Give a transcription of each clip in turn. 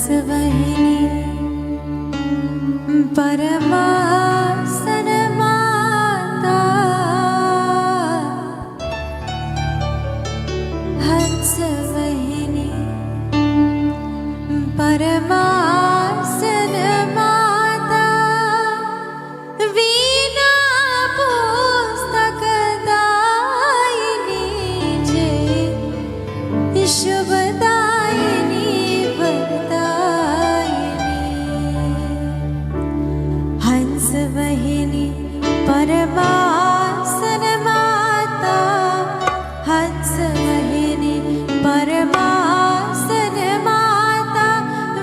हंसवहिनी परमासन माता, हंसवहिनी परमासन माता, वीणा पुस्तकदायिनी जय शुभदायिनी वरदायिनी, हंसवहिनी परमासन माता, हंसवहिनी परमासन माता,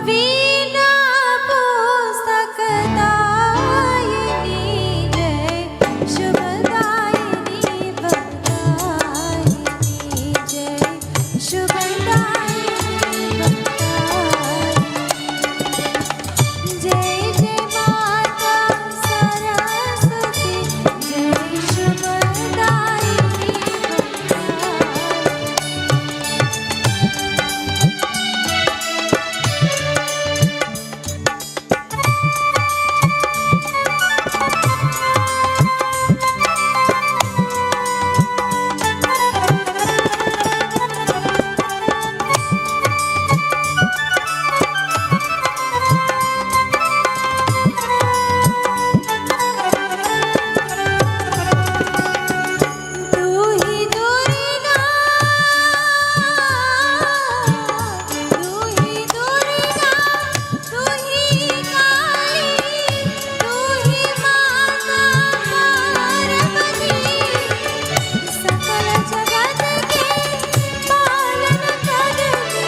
वीणा पुस्तकदायिनी जय शुभदायिनी वरदायिनी, जय शुभदायिनी वरदायिनी, जय जय माता सरस्वती, जय शुभदायिनी तू ही दुर्गा, तू ही दुर्गा, तू ही काली, तू ही माता पार्वती, सकल जगत के पालन करती,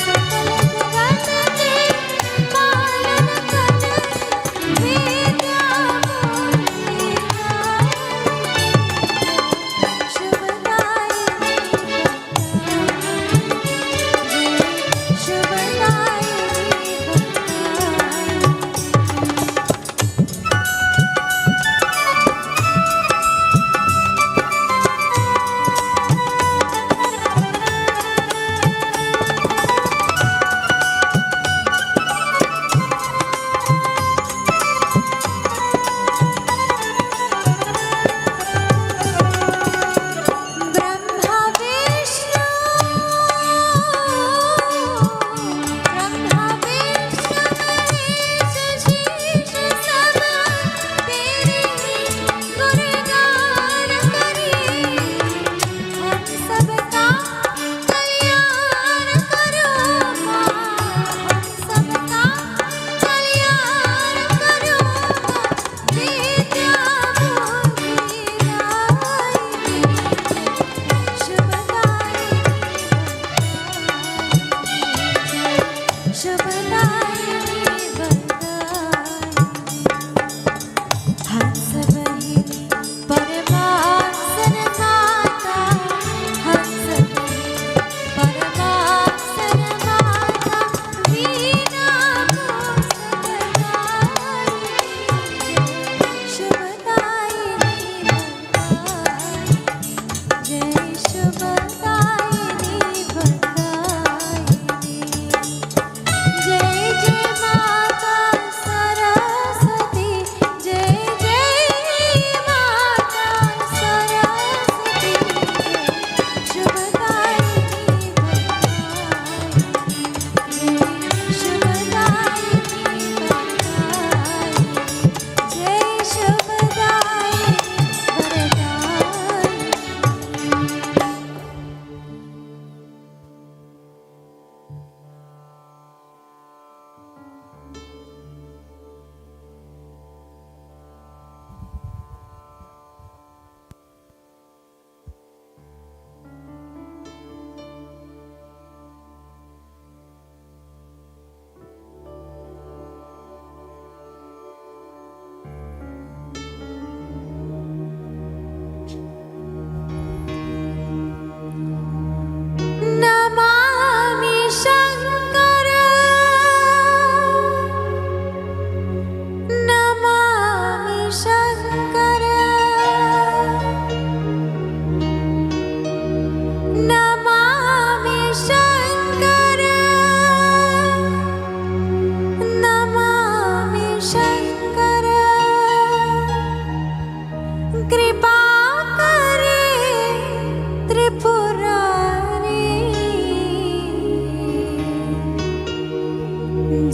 सकल जगत के पालन करती, विद्या बुद्धि शुभदायिनी ब्रह्मा विष्णु, ब्रह्मा विष्णु महेश शीर्ष सब तेरे ही गुणगान करी, हम सबका कल्याण करो माँ, हम सबका कल्याण करो माँ, विद्या बुद्धि दायिनी शुभदायिनी, शुभदायिनी वरदायिनी, हंसवहिनी परमासन माता, हंसवहिनी परमासन माता, वीणा पुस्तकदायिनी शुभदायिनी वरदायिनी, जय शुभदायिनी वरदायिनी, जय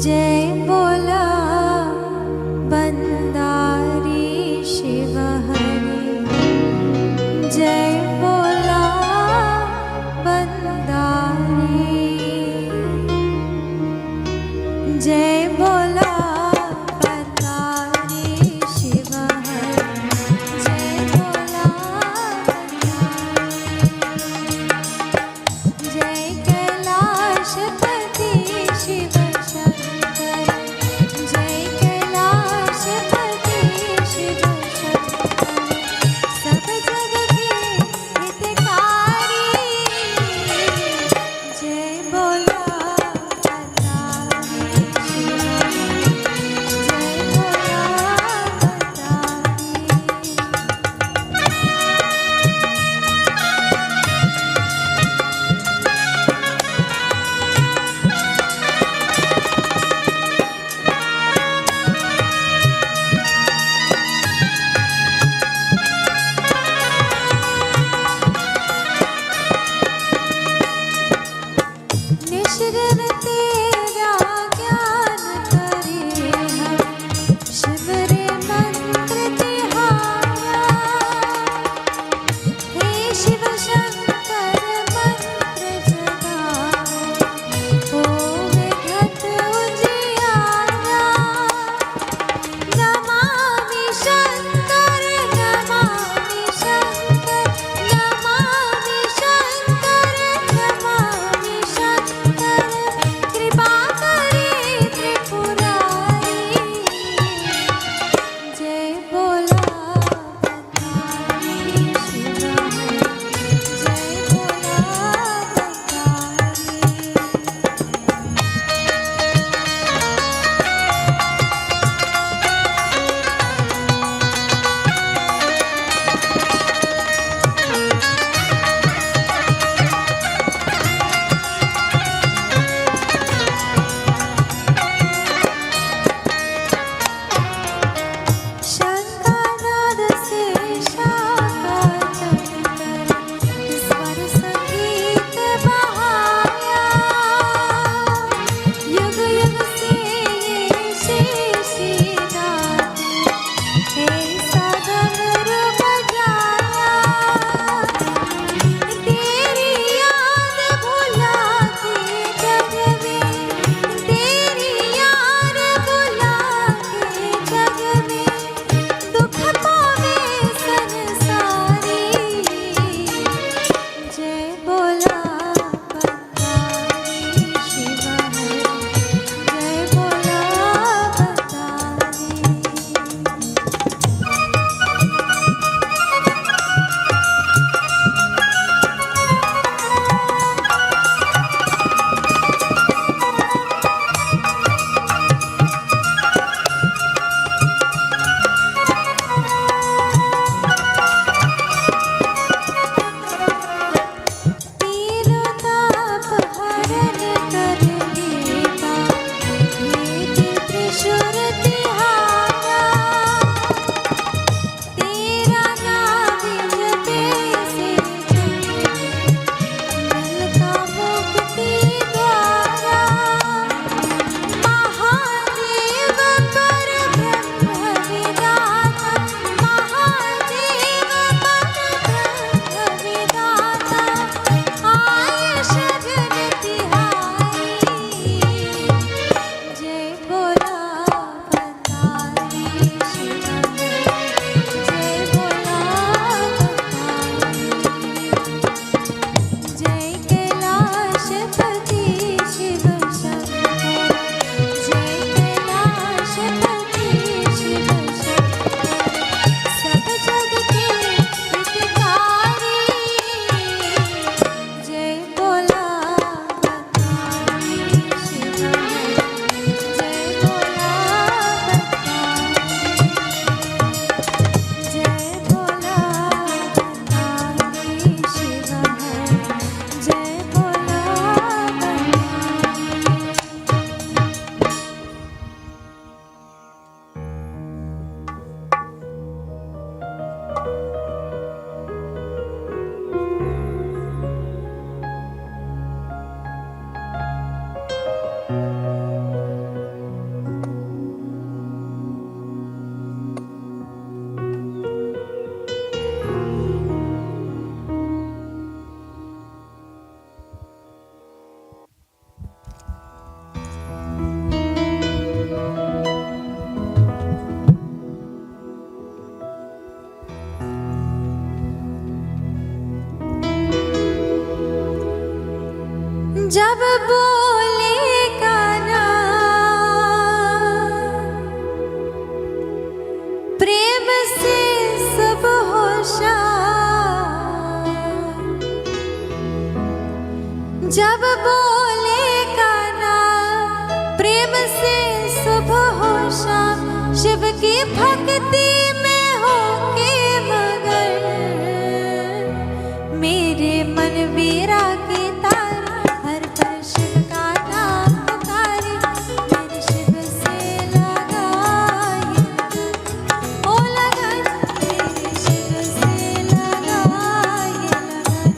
जय बोला बंदारी शिव हरि जय बोला बंदारी जय बोला बंदारी शिव हरि जय बोला बंदारी जय कैलाशपति शिव शंकर जय कैलाशपति शिव शंकर सब जग के हितकारी जय बोला बंदारी शिव हरि शाम शिव की भक्ति में होके मगन, मेरे मन वीरा के तारे हर पल शिव का नाम पुकारे, मेरे शिव से लगाए ओ लगन, मेरे शिव से लगाए लगन।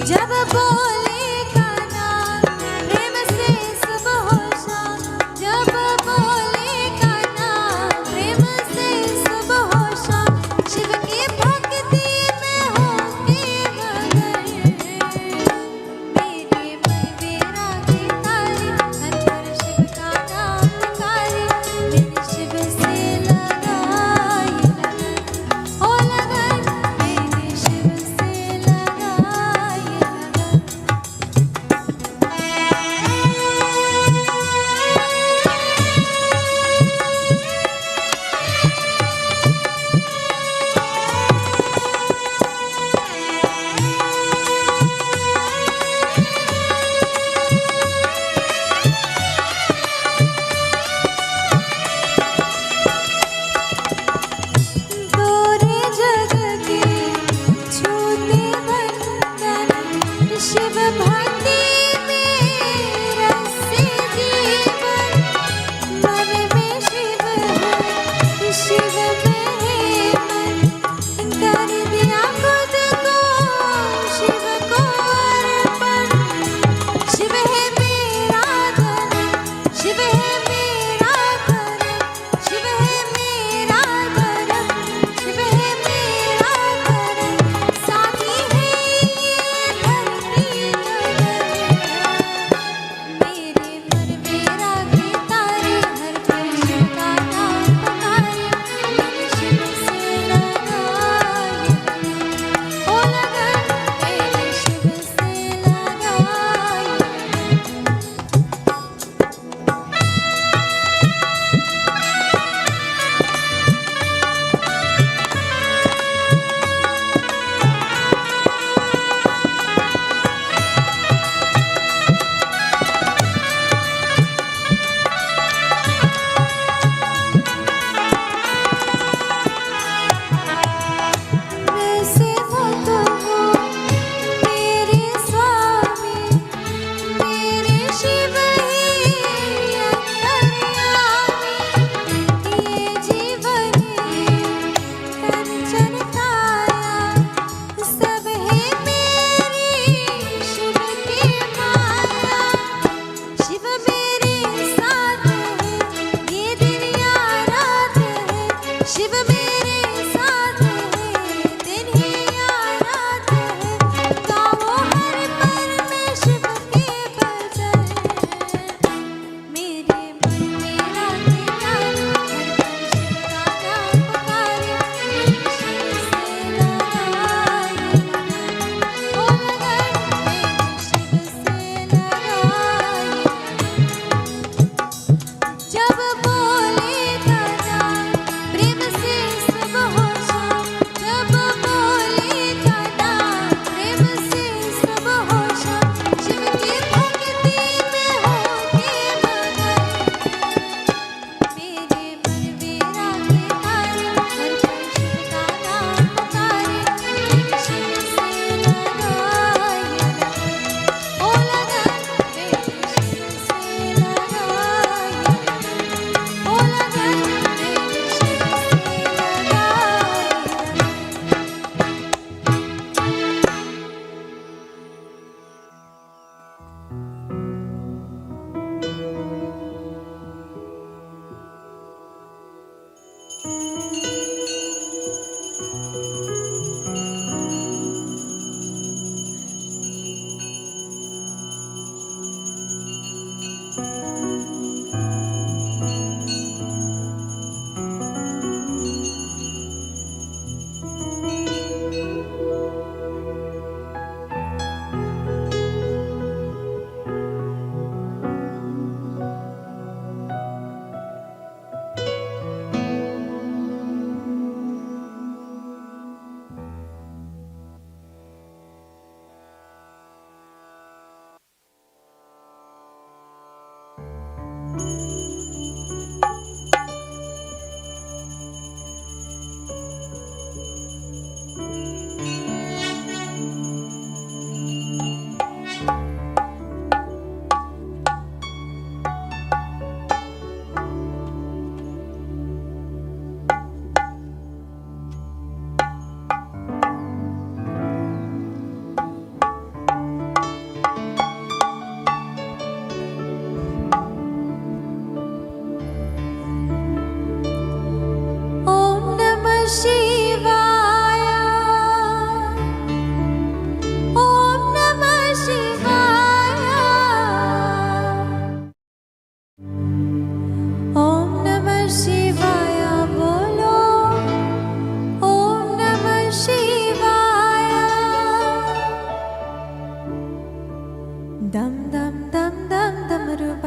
जब बोले का नाम प्रेम से सुबह हो शाम, जब बोले का नाम प्रेम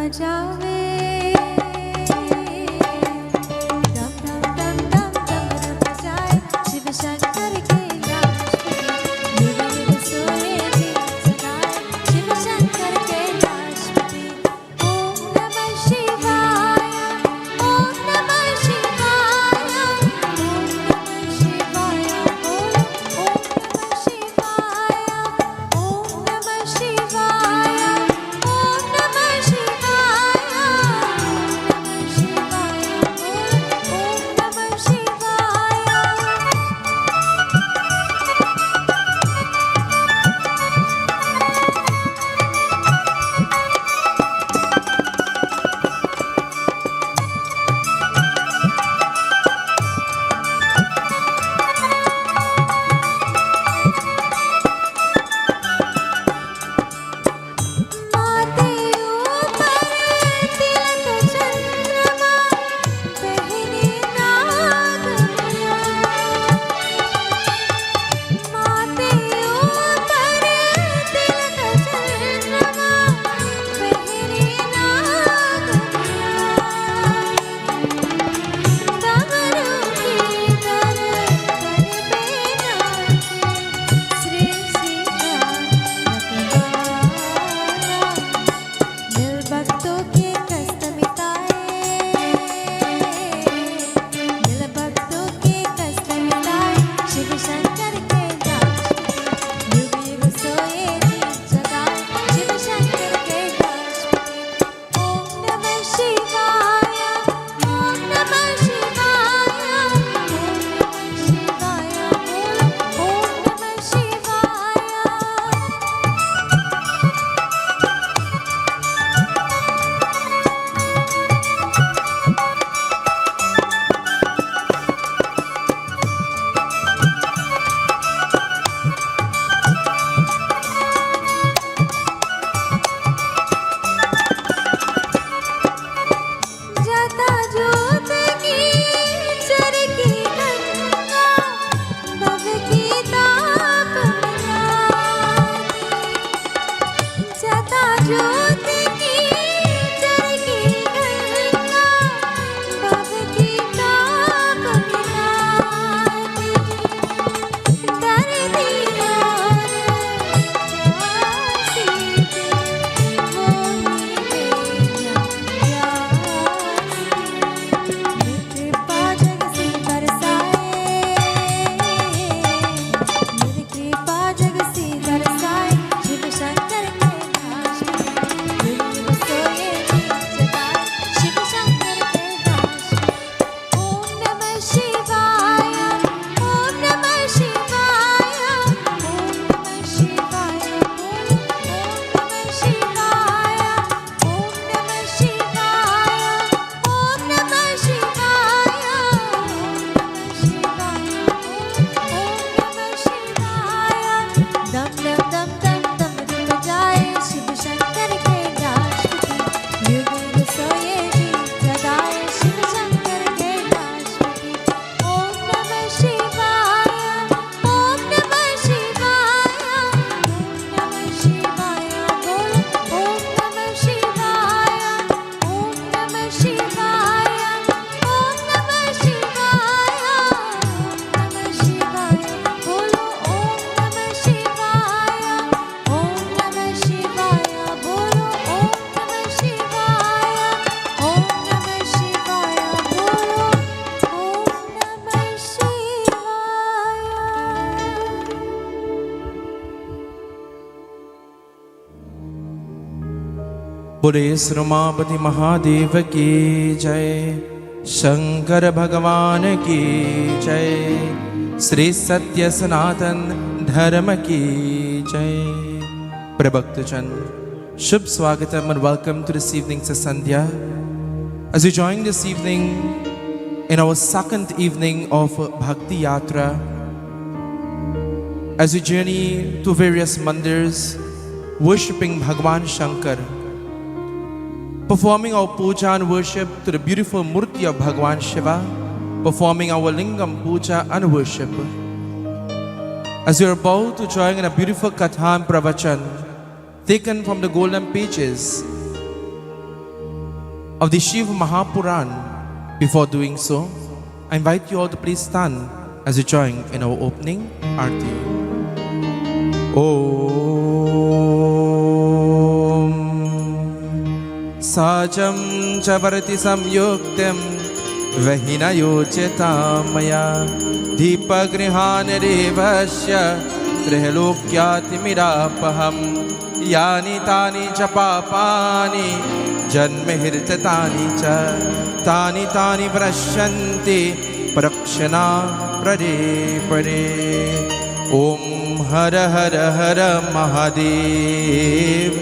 बजावे दम दम दम दम डमरू बजाए शिव शंकर के राष्ट्रपति युग युग सोए जी सदाए शिव शंकर के राष्ट्रपति ओम नमः शिवाय ओम नमः शिवाय ओम नमः शिवाय बोलो ओम नमः शिवाय ओम नमः शिवाय ओम नमः शिवाय बोले श्रमापति महादेव की जय, शंकर भगवान की जय, श्री सत्य सनातन धर्म की जय। प्रभक्तजन, शुभ स्वागतम and welcome to this evening's Sankhya. As we join this evening in our second evening of Bhakti Yatra, as we journey to various mandirs, worshipping Bhagwan Shankar, performing our puja and worship to the beautiful murti of Bhagwan Shiva, performing our lingam puja and worship. As we are about to join in a beautiful katha and pravachan taken from the golden pages of the Shiv Mahapuran. Before doing so, I invite you all to please stand as we join in our opening Arati. Om Sajam Chavarati Samyuktam Vahina Yochetamaya Deepagrihan Devasya Trilokyati Mirapaham Yani Tani Chapapani Janmehirtatani Cha Tani Tani Vrashyanti Prakshana Prade Prade Om Hara Hara Hara Mahadev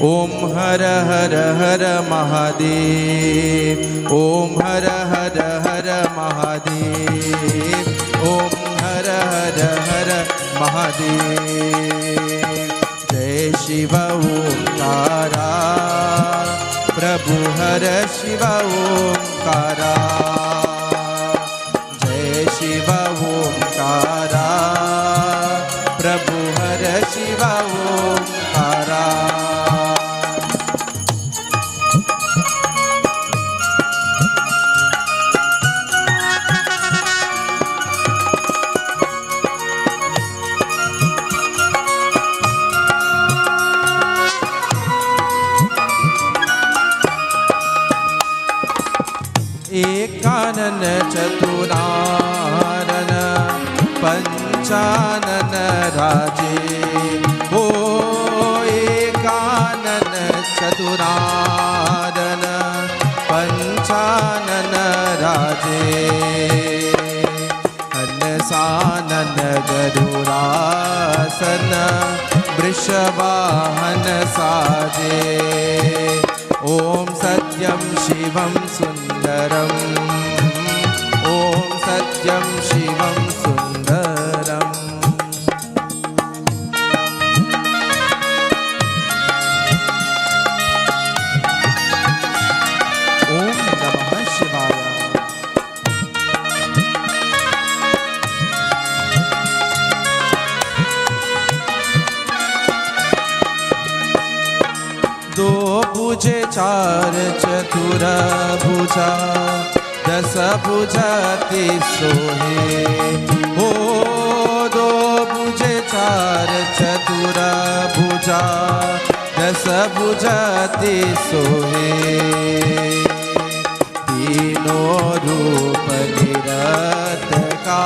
Om Hara Hara Hara Mahadev Om Hara Hara Hara Mahadev Om Hara Hara Hara Mahadev Jai Shiva Omkara Prabhu Hara Shiva Omkara Jai Shiva Omkara Prabhu Hara Shiva Omkara एकानन चतुरानन Panchanan राजे ओ एकानन चतुरानन पंचानन राजे हनसानन गरुरासन वृषवाहन साजे ओम सत्यम शिवम सुंदरम ओम सत्यम शिवम सुंदरम ओम नमः शिवाय दो भुजे चार चतुर भुजा दस भुजा सोहे हो दो भुजे चार चतुर भुजा दस भुजा सोहे तीनों रूप निरत का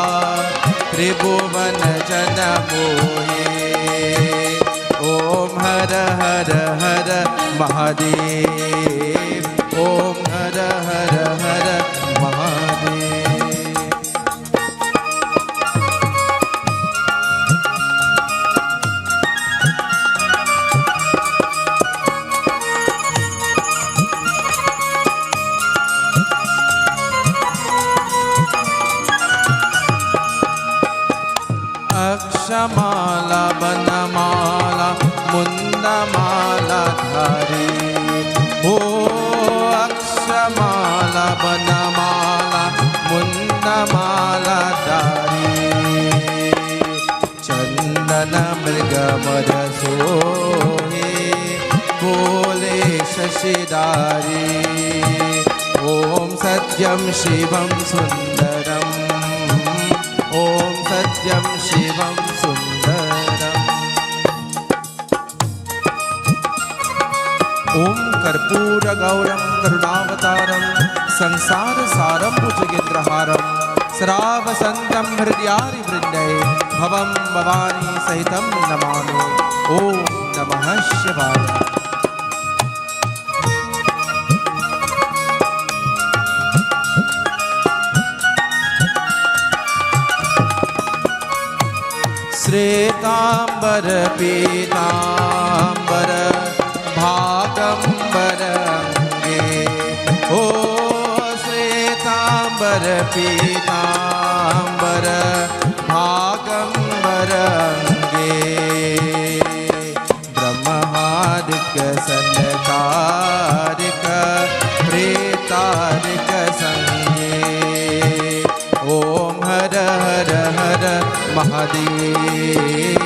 त्रिभुवन जन मोहे ओम हर हर हर महादेव ओम हर हर हर महादेव अक्षमाला बनमाला मुंडमाला धारी हो अक्षमाला बनमाला मुंडमाला धारी चंदन मृगमद सोहे बोले शशिदारी ओम सत्यम शिवम सुंदरम ओम सत्यम शिवम सुंदरम ओम कर्पूर गौरम करुणावतारम संसार सारम भुजगेन्द्रहारम सरावसंतम हृदयारि वृंदे भवम भवानी सहितम नमामि ओम नमः शिवाय श्वेतांबर पीतांबर भागंबर अंगे ओ श्वेतांबर पीतांबर भागंबर अंगे ब्रह्मादिक सनकारिक प्रेतारिक संगे ओम हर हर हर महादेव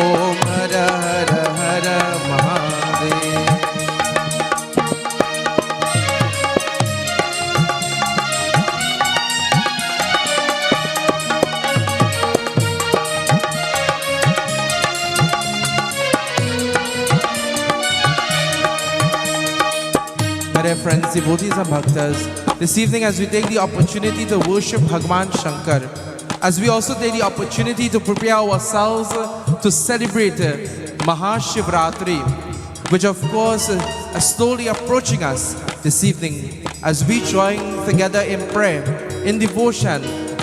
ओम हर हर हर Mahadev My dear friends, devotees and bhaktas, this evening as we take the opportunity to worship Bhagwan Shankar, as we also take the opportunity to prepare ourselves to celebrate Mahashivratri, which of course is slowly approaching us this evening, as we join together in prayer, in devotion,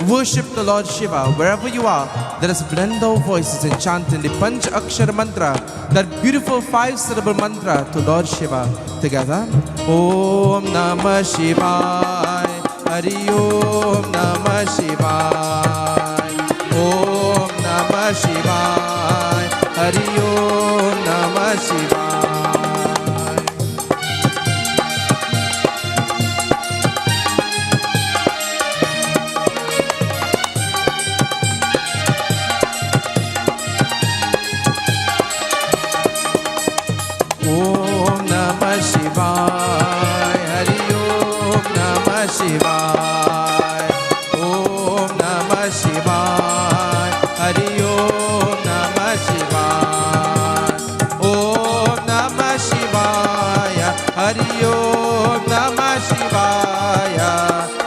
worship the Lord Shiva. Wherever you are, let us blend our voices and chant in the Panch Akshara mantra, that beautiful 5-syllable mantra to Lord Shiva together. Om Namah Shivaya, Hari Om Namah Shivaya, Om Namah Shivaya, Hari Om Namah Shivaya. Om Namah Shivaya, Hari Om Namah Shivaya, Om Namah Shivaya, Hari Om Namah Shivaya, Om Namah Shivaya, Hari Om Namah Shivaya,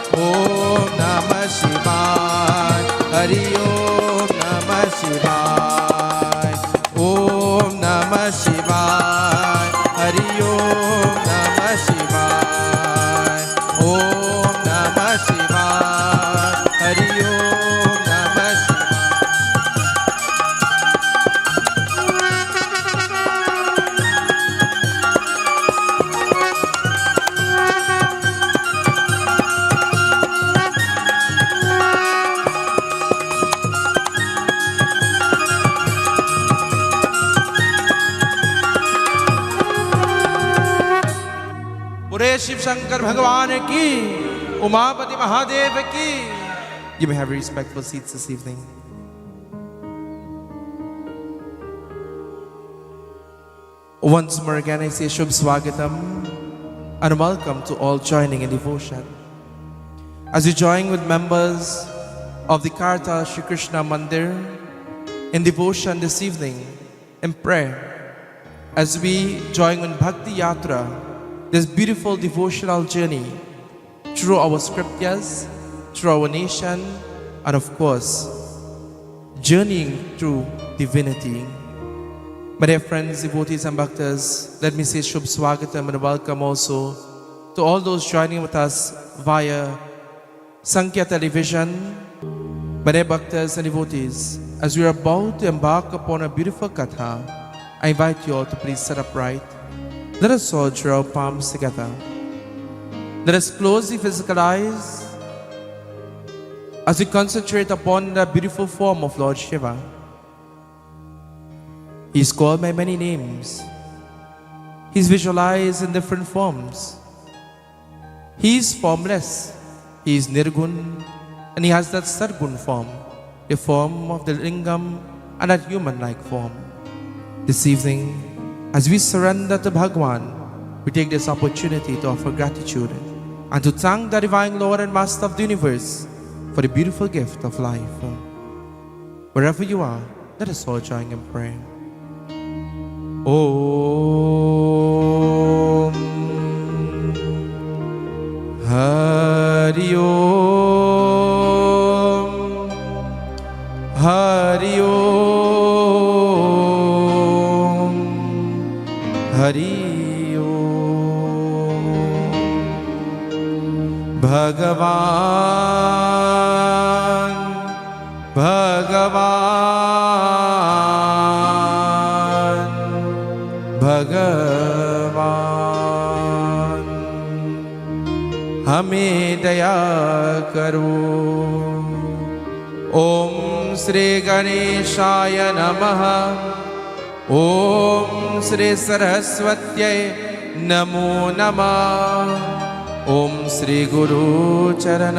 Om Namah Shivaya, Hari Om Namah Shivaya, Om Namah Shivaya, Hari Om Namah Shivaya, Om Namah Shivaya, Hari Om Namah Pure Shiv Shankar Bhagwan ki, Umapati Mahadev ki. You may have respectful seats this evening. Once more again I say Shubh Swagatam and welcome to all joining in devotion. As you join with members of the Karta Shri Krishna Mandir in devotion this evening, in prayer, as we join in Bhakti Yatra, this beautiful devotional journey through our scriptures, through our nation, and of course, journeying through divinity. My dear friends, devotees and bhaktas, let me say Shubh Swagatam and welcome also to all those joining with us via Sankhya television. My dear bhaktas and devotees, as we are about to embark upon a beautiful katha, I invite you all to please sit upright. Let us all draw our palms together. Let us close the physical eyes as we concentrate upon the beautiful form of Lord Shiva. He is called by many names. He is visualized in different forms. He is formless. He is nirgun, and he has that sargun form, the form of the lingam and that human-like form. This evening, as we surrender to Bhagwan, we take this opportunity to offer gratitude and to thank the Divine Lord and Master of the Universe for the beautiful gift of life. Wherever you are, let us all join in prayer. Om Hari Om Hari Om Hari Om. Bhagavan Bhagavan Bhagavan हमें दया करो. ओम श्री गणेशाय नमः. ओम श्री सरस्वत्यै नमो नमः. ओम श्री गुरु चरण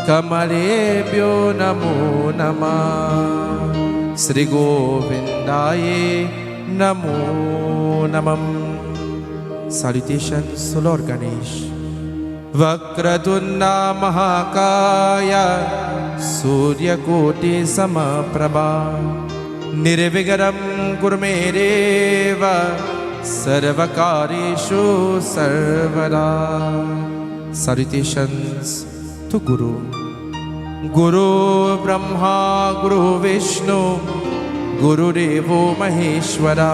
कमलेभ्यो नमो नमः. श्री गोविंदाय नमो नमः. Salutations to Lord Ganesh. Vakratunda Mahakaya Suryakoti Samaprabha Nirvigaram Kurme Deva Sarvakareshu Sarvada. Salutations to Guru. Guru Brahma, Guru Vishnu, Guru Devo Maheshwara,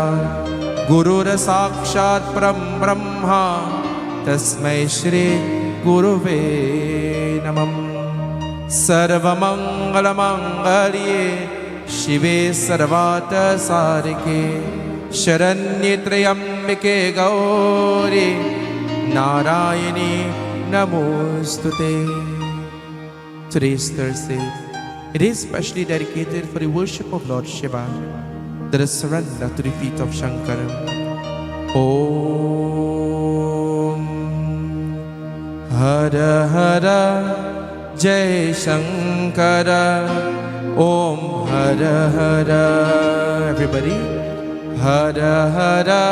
Guru Sakshat Param Brahma, Tasmai Shri Guruve Namam. Sarvamangala Mangalye, Shive Sarvata Sarike, Sharanye Trayambike Gauri, Narayani Namostute. Today is Thursday. It is specially dedicated for the worship of Lord Shiva, that is surrender to the feet of Shankara. Om Hara Hara Jai Shankara. Om Hara Hara. Everybody. Hara Hara.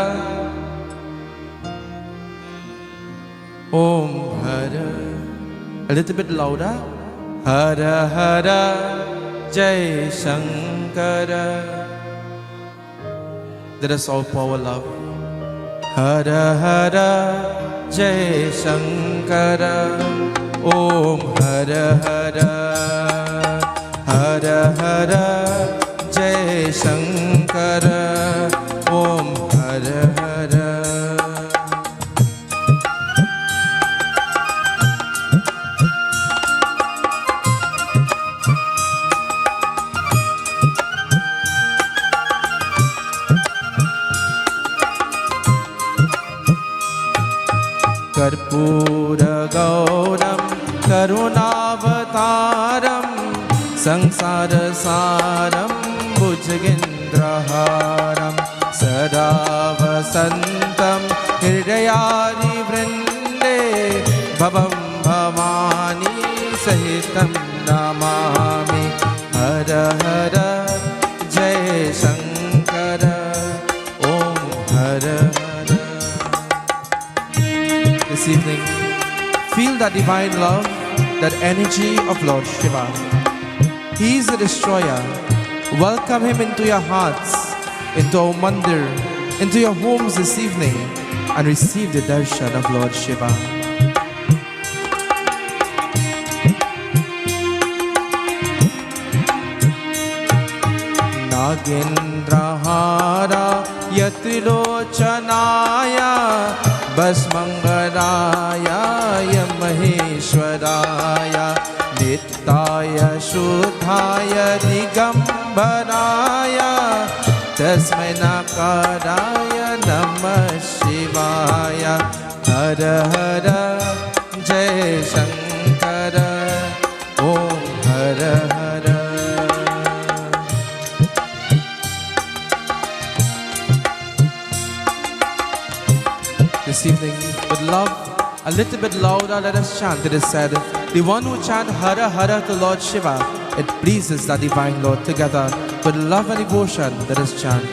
Om Hara. A little bit louder. Hara Hara Jai Shankara. Let us all pour love. Hara Hara Jai Shankara. Om Hara Hara. Hara Hara Jai Shankara. Om Hara Hara. Karpura Gauram Karunavataram Sangsara Saram Bhujagendraharam Sada Vasantam Hridayari Vrinde Bhavam Bhavani Sahitam Namami. Hara Hara Jai Shankara. Om Hara Hara. This evening, feel that divine love, that energy of Lord Shiva. He is the destroyer. Welcome him into your hearts, into our mandir, into your homes this evening, and receive the darshan of Lord Shiva. Nagendrahara Yatilochanaya Basmangaraya Maheshwaraya Nittaya Shuddhaya Digambaraya Tasmai Nakaraya Namah Shivaya. Hara Hara Jai Shankara. Om Hara Hara. This evening, with love, a little bit louder, let us chant. It is said, the one who chant Hara Hara to Lord Shiva, it pleases the divine Lord. Together, with love and devotion, let us chant.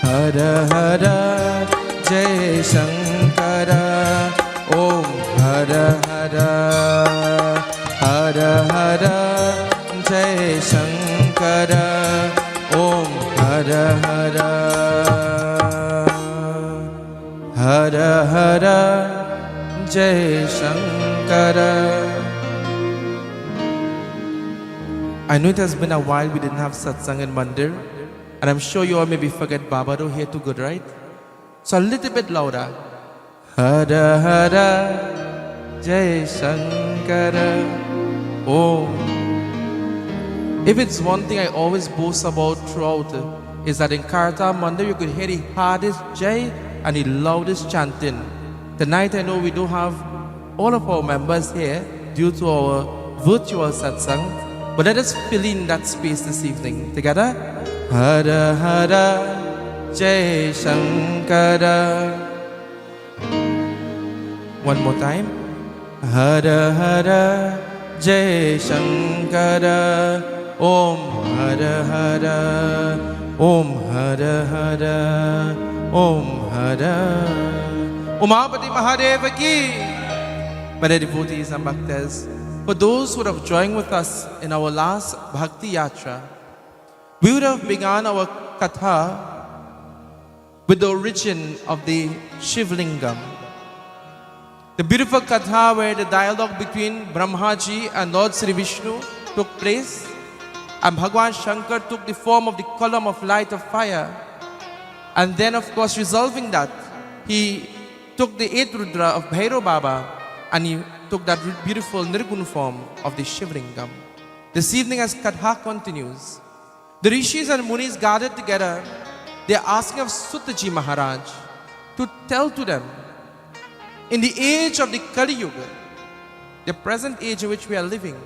Hara Hara Jai Shankara. Om Hara Hara. Hara Hara Jai Shankara. Om Hara Hara. Hara Hara Jai Shankara. I know it has been a while we didn't have satsang in Mandir, and I'm sure you all maybe forget Babado here too good, right? So a little bit louder. Hara Hara Jai Shankara. Om. If it's one thing I always boast about throughout, is that in Karta Mandir you could hear the hardest Jai and the loudest chanting. Tonight I know we do have all of our members here due to our virtual satsang, but let us fill in that space this evening. Together? Hara Hara Jai Shankara. One more time. Hara Hara Jai Shankara. Om Hara Hara. Om Hara Hara. Om Hara. Umapati Mahadeva ki. By the devotees and bhaktas, For those who would have joined with us in our last Bhakti Yatra, we would have begun our Katha with the origin of the Shiv lingam. The beautiful Katha where the dialogue between Brahmaji and Lord Sri Vishnu took place, and Bhagwan Shankar took the form of the column of light of fire. And then, of course, resolving that, he took the 8th Rudra of Bhairav Baba and he took that beautiful Nirgun form of the Shiv lingam. This evening, as Katha continues, the Rishis and Munis gathered together. They are asking of Sutaji Maharaj to tell to them, in the age of the Kali Yuga, the present age in which we are living,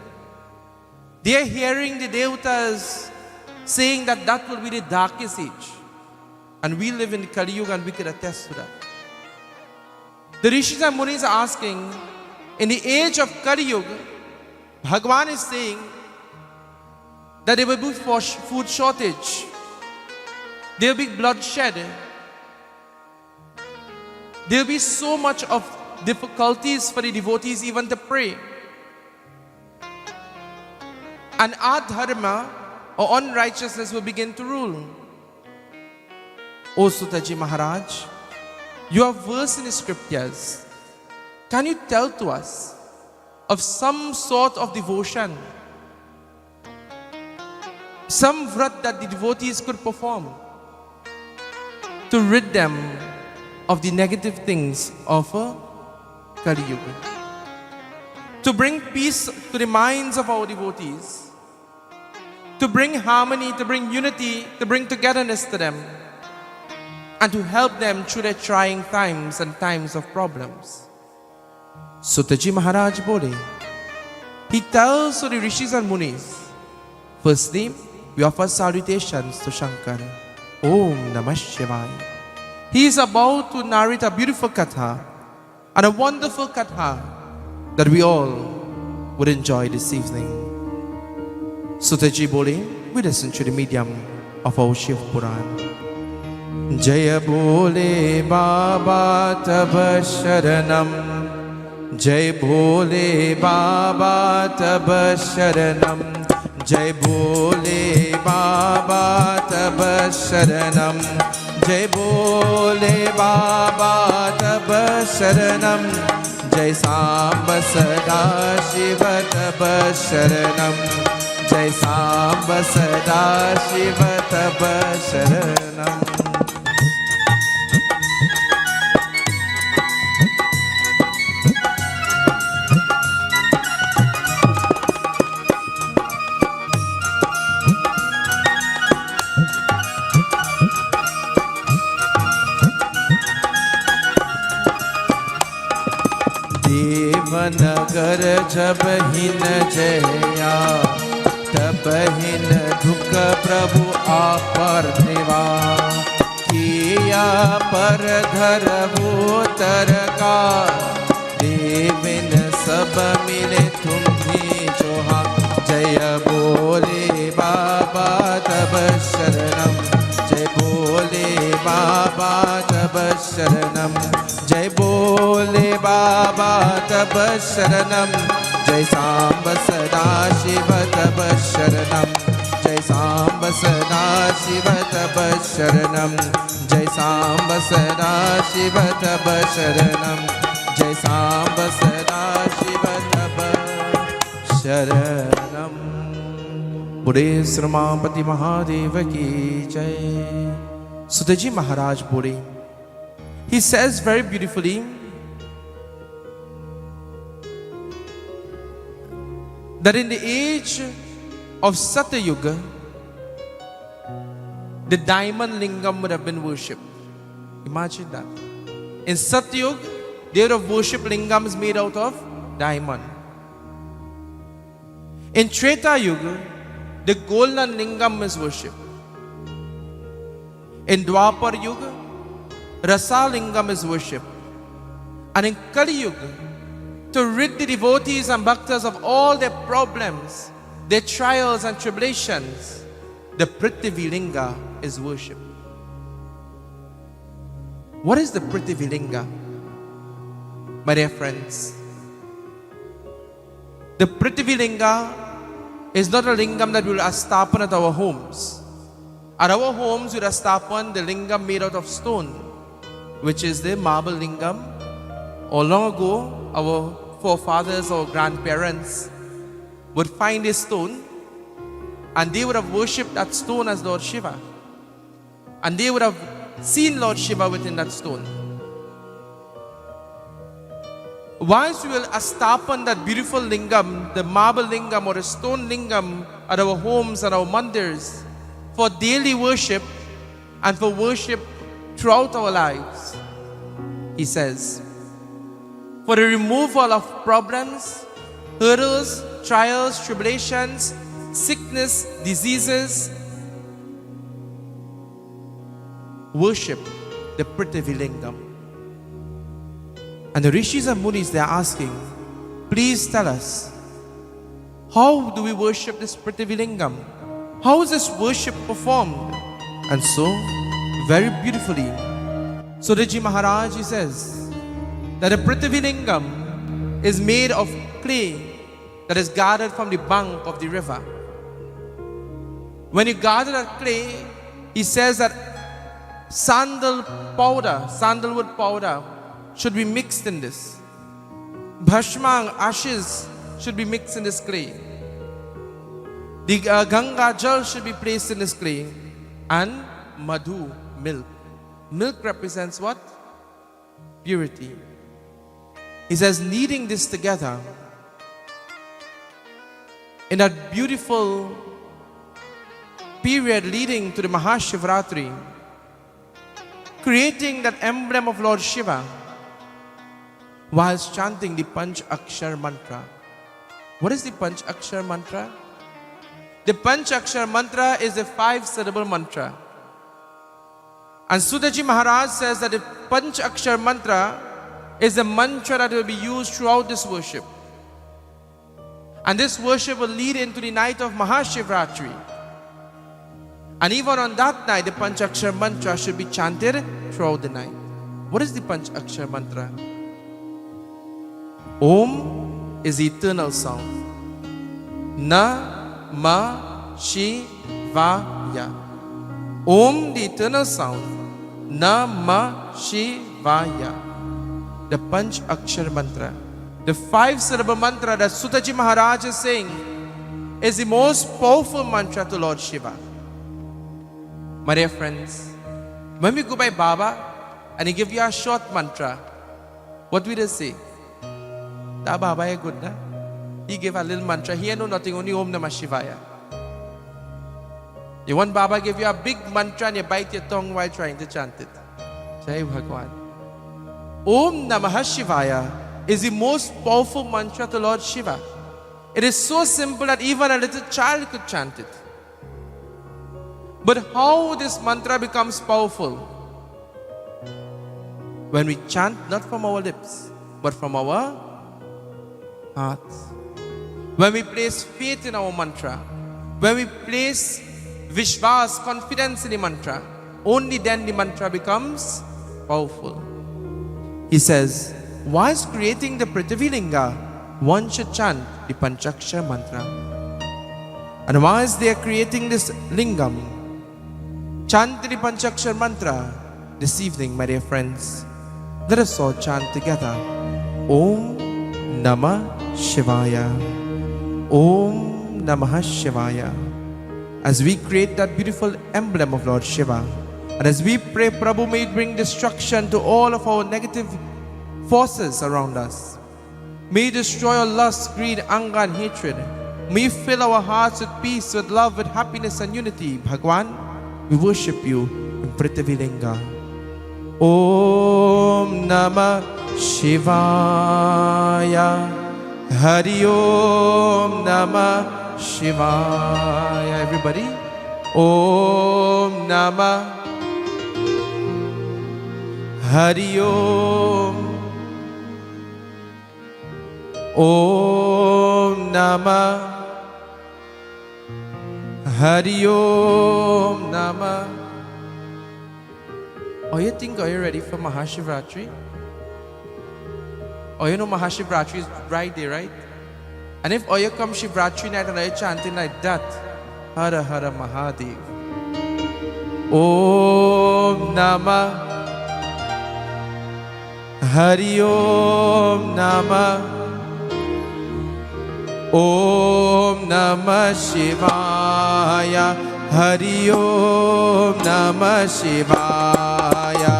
they are hearing the Devatas saying that that will be the darkest age. And we live in the Kali Yuga and we can attest to that. The Rishis and Munis are asking, in the age of Kali Yuga, Bhagwan is saying that there will be food shortage, there will be bloodshed, there will be so much of difficulties for the devotees even to pray. And adharma or unrighteousness will begin to rule. O Sutaji Maharaj, you are versed in the scriptures. Can you tell to us of some sort of devotion, some vrat that the devotees could perform to rid them of the negative things of Kali Yuga, to bring peace to the minds of our devotees, to bring harmony, to bring unity, to bring togetherness to them, and to help them through their trying times and times of problems. Sutaji Maharaj bole, he tells to the Rishis and Munis, firstly, we offer salutations to Shankara. Om Namah Shivaya. He is about to narrate a beautiful Katha and a wonderful Katha that we all would enjoy this evening. Sutaji bole, we listen to the medium of our Shiv Puran. Jaya bole Baba tab sharanam, Jai bole Baba tab sharanam, Jai bole Baba tab sharanam, Jai bole Baba tab sharanam, Jai Samba Sada Shiva tab sharanam, Jai Samba Sada Shiva tab sharanam. Devnagar जब हिन जया तब हिन दुख प्रभु आपर देवा किया पर धर भूतर का देविन सब मिले तुम ही जोहा जय बोले बाबा तब शरणम जय बोले बाबा तब शरणम जय बोले बाबा तब शरणम जय सांब सदा शिव तब शरणम जय सांब सदा शिव तब शरणम जय सांब सदा शिव तब शरणम जय सांब सदा शिव तब शरणम। बोले श्रीमापति महादेव की जय। Sutaji Maharaj बोले, he says very beautifully that in the age of Satyuga, the diamond lingam would have been worshipped. Imagine that. In Satyuga, they would have worshipped lingams made out of diamond. In Treta Yuga, the golden lingam is worshipped. In Dwapar Yuga, Rasa lingam is worshipped. And in Kali Yuga, to rid the devotees and bhaktas of all their problems, their trials and tribulations, the Prithvi linga is worshipped. What is the Prithvi linga? My dear friends, The Prithvi Linga is not a lingam that we will astapan at our homes. At our homes, we will astapan the lingam made out of stone, which is the marble lingam. Or long ago, our forefathers or grandparents would find a stone and they would have worshipped that stone as Lord Shiva. And they would have seen Lord Shiva within that stone. Once we will astapan that beautiful lingam, the marble lingam or the stone lingam at our homes and our mandirs for daily worship and for worship throughout our lives, he says, for the removal of problems, hurdles, trials, tribulations, sickness, diseases, worship the Prithvi Lingam. And the Rishis and Munis, they are asking, please tell us, how do we worship this Prithvi Lingam? How is this worship performed? And so, very beautifully, Sudaji Maharaj, he says, that the Prithvi Lingam is made of clay that is gathered from the bank of the river. When you gather that clay, he says that sandalwood powder should be mixed in this. Bhashma and ashes should be mixed in this clay. The Ganga Jal should be placed in this clay. And Madhu, milk. Milk represents what? Purity. He says, kneading this together in that beautiful period leading to the Mahashivratri, creating that emblem of Lord Shiva whilst chanting the Panch Akshar mantra. What is the Panch Akshar mantra? The Panch Akshar mantra is a 5-syllable mantra. And Sudaji Maharaj says that the Panch Akshar mantra is a mantra that will be used throughout this worship. And this worship will lead into the night of Mahashivratri. And even on that night, the Panch Akshar mantra should be chanted throughout the night. What is the Panch Akshar mantra? Om is the eternal sound. Namah-shivaya. Om, the eternal sound. Namah-shivaya. The Panch Akshar mantra. The 5-syllable mantra that Sutaji Maharaj is saying is the most powerful mantra to Lord Shiva. My dear friends, when we go by Baba and he give you a short mantra, what will they say? That Baba is good, na? He gave a little mantra. He know nothing, only Om Namah Shivaya. You want Baba give you a big mantra and you bite your tongue while trying to chant it. Jai Bhagwan. Om Namah Shivaya is the most powerful mantra to Lord Shiva. It is so simple that even a little child could chant it. But how this mantra becomes powerful? When we chant not from our lips, but from our hearts. When we place faith in our mantra, when we place Vishwas, confidence in the mantra, only then the mantra becomes powerful. He says, whilst creating the Prithvi Linga, one should chant the Panchakshar mantra. And whilst they are creating this lingam, chant the Panchakshar mantra. This evening, my dear friends, let us all chant together. Om Namah Shivaya. Om Namah Shivaya. As we create that beautiful emblem of Lord Shiva, and as we pray, Prabhu may bring destruction to all of our negative forces around us. May He destroy our lust, greed, anger and hatred. May He fill our hearts with peace, with love, with happiness and unity. Bhagwan, we worship you in Prithvi Linga. Om Namah Shivaya. Hari Om Namah Shivaya. Everybody. Om Namah Hari Om. Om Namah Hari Om Namah. Oh, you think, are you ready for Mahashivratri? Oh, you know Mahashivratri is right there, right? And if you come Shivratri night and you're chanting like that, Hara Hara Mahadev. Om Namah Hari Om Namah Om Namah Shivaya Hari Om Namah Shivaya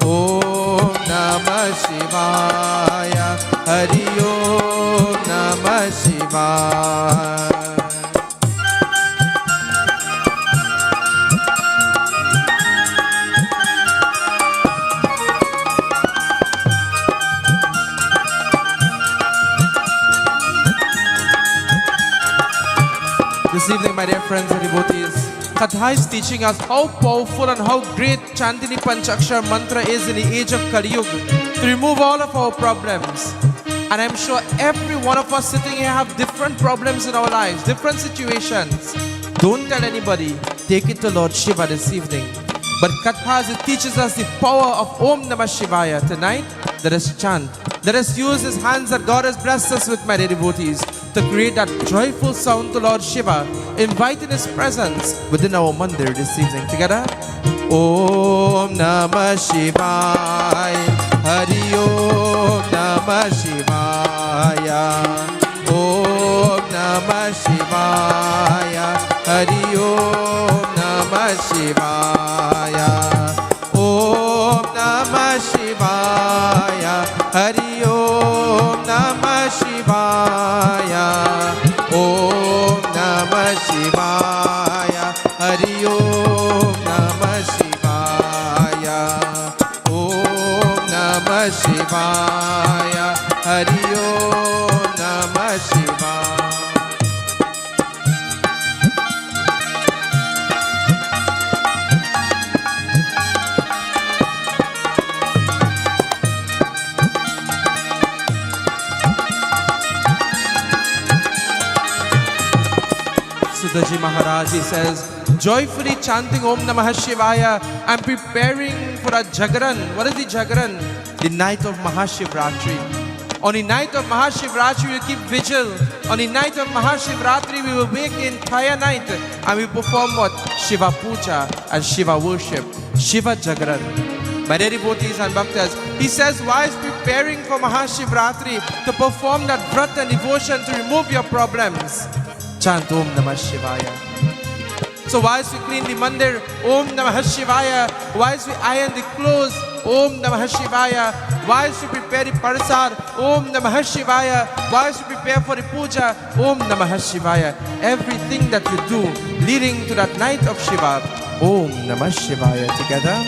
Om Namah Shivaya Hari Om Namah Shivaya. This evening, my dear friends and devotees, Katha is teaching us how powerful and how great Chandini Panchakshar mantra is in the age of Kali Yuga to remove all of our problems. And I'm sure every one of us sitting here have different problems in our lives, different situations. Don't tell anybody, take it to Lord Shiva this evening. But Katha, as it teaches us the power of Om Namah Shivaya. Tonight, let us chant. Let us use His hands that God has blessed us with, my dear devotees, to create that joyful sound to Lord Shiva, inviting His presence within our mandir this evening. Together, Om Namah Shivaya, Hari Om Namah Shivaya, Om Namah Shivaya, Hari Om Namah Shivaya, Om Namah Shivaya, Hari Om Namah Shivaya, Om Namah Shivaya, Hari Om Namah Shivaya, Om Namah Shivaya, Hari Om Namah Shivaya. Sutaji Maharaj, he says, joyfully chanting Om Namah Shivaya and preparing for a Jagaran. What is the Jagaran? The night of Mahashivratri. On the night of Mahashivratri, we will keep vigil. On the night of Mahashivratri, we will wake the entire night and we perform what? Shiva Puja and Shiva worship. Shiva Jagaran. My dear devotees and bhaktas, he says, why is preparing for Mahashivratri to perform that vrat and devotion to remove your problems? Chant Om Namah Shivaya. So whilst we clean the mandir, Om Namah Shivaya. Whilst we iron the clothes, Om Namah Shivaya. Whilst we prepare the parasad, Om Namah Shivaya. Whilst we prepare for the puja, Om Namah Shivaya. Everything that you do leading to that night of Shiva, Om Namah Shivaya. Together.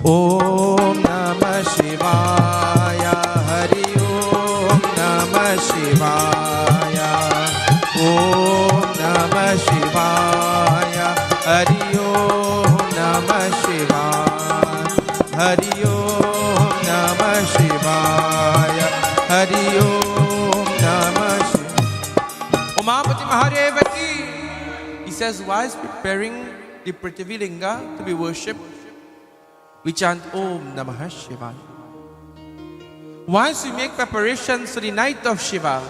Om Namah Shivaya, Hari Om Namah Shivaya, Om Namah Shivaya, Hari Om Namah Shivaya, Hari Om Namah Shivaya, Hari Om Namah Shivaya. Umapati Mahashivratri, he says, why is preparing the Prithvi Linga to be worshipped? We chant Om Namah Shivaya. Once we make preparations for the night of Shiva,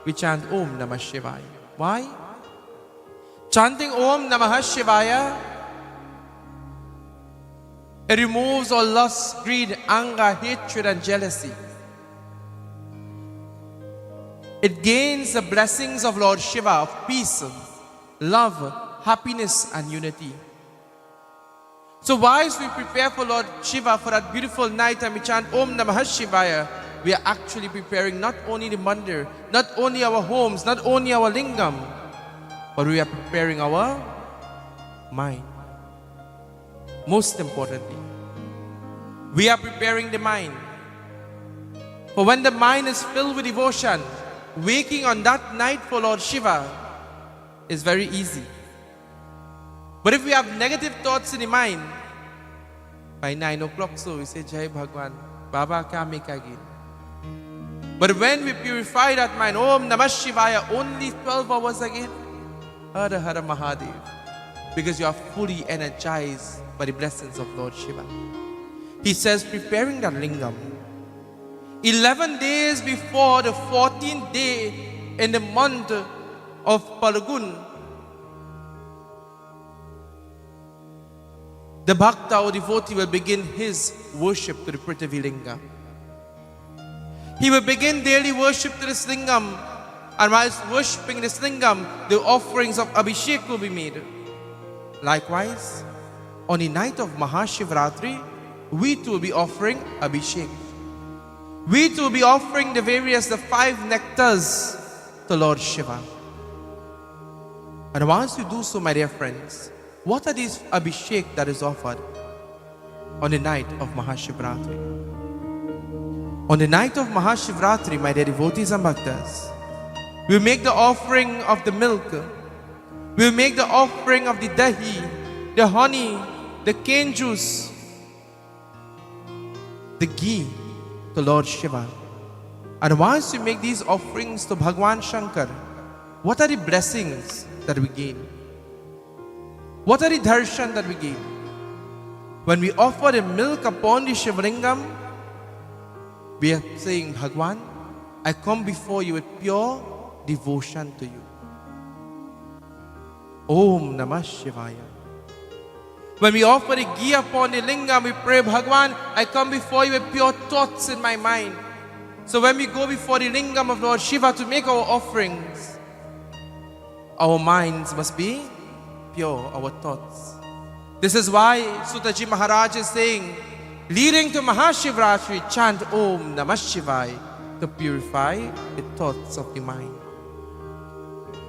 we chant Om Namah Shivaya. Why? Chanting Om Namah Shivaya, it removes all lust, greed, anger, hatred and jealousy. It gains the blessings of Lord Shiva of peace, love, happiness and unity. So whilst we prepare for Lord Shiva for that beautiful night and we chant Om Namah Shivaya, we are actually preparing not only the mandir, not only our homes, not only our lingam, but we are preparing our mind. Most importantly, we are preparing the mind. For when the mind is filled with devotion, waking on that night for Lord Shiva is very easy. But if we have negative thoughts in the mind, by 9 o'clock so we say, Jai Bhagwan, Baba kya make again. But when we purify that mind, Om Namah Shivaya, only 12 hours again, Hara Hara Mahadev. because you are fully energized by the blessings of Lord Shiva. He says, preparing that lingam, 11 days before the 14th day in the month of Palagun, the bhakta or devotee will begin his worship to the Prithvi Linga. He will begin daily worship to this lingam, and whilst worshipping this lingam, the offerings of Abhishek will be made. Likewise, on the night of Mahashivratri, we too will be offering Abhishek. We too will be offering the 5 nectars to Lord Shiva. And once you do so, my dear friends, what are these Abhishek that is offered on the night of Mahashivratri? On the night of Mahashivratri, my dear devotees and bhaktas, we'll make the offering of the milk, we'll make the offering of the dahi, the honey, the cane juice, the ghee to Lord Shiva. And once we make these offerings to Bhagwan Shankar, what are the blessings that we gain? What are the darshan that we gain? When we offer the milk upon the Shivlingam, we are saying, Bhagwan, I come before you with pure devotion to you. Om Namah Shivaya. When we offer the ghee upon the lingam, we pray, Bhagwan, I come before you with pure thoughts in my mind. So when we go before the lingam of Lord Shiva to make our offerings, our minds must be pure, our thoughts. This is why Sutaji Maharaj is saying, leading to Mahashivratri, chant Om Namah Shivaya to purify the thoughts of the mind.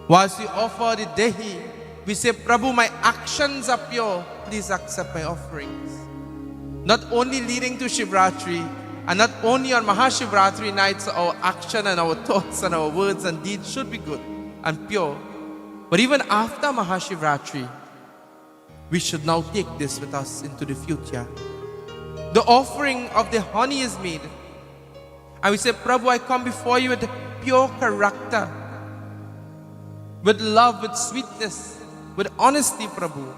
Whilst we offer the dahi, we say, Prabhu, my actions are pure, please accept my offerings. Not only leading to Shivratri, and not only on Mahashivratri nights, our action and our thoughts and our words and deeds should be good and pure. But even after Mahashivratri, we should now take this with us into the future. The offering of the honey is made. And we say, Prabhu, I come before you with pure character, with love, with sweetness, with honesty, Prabhu.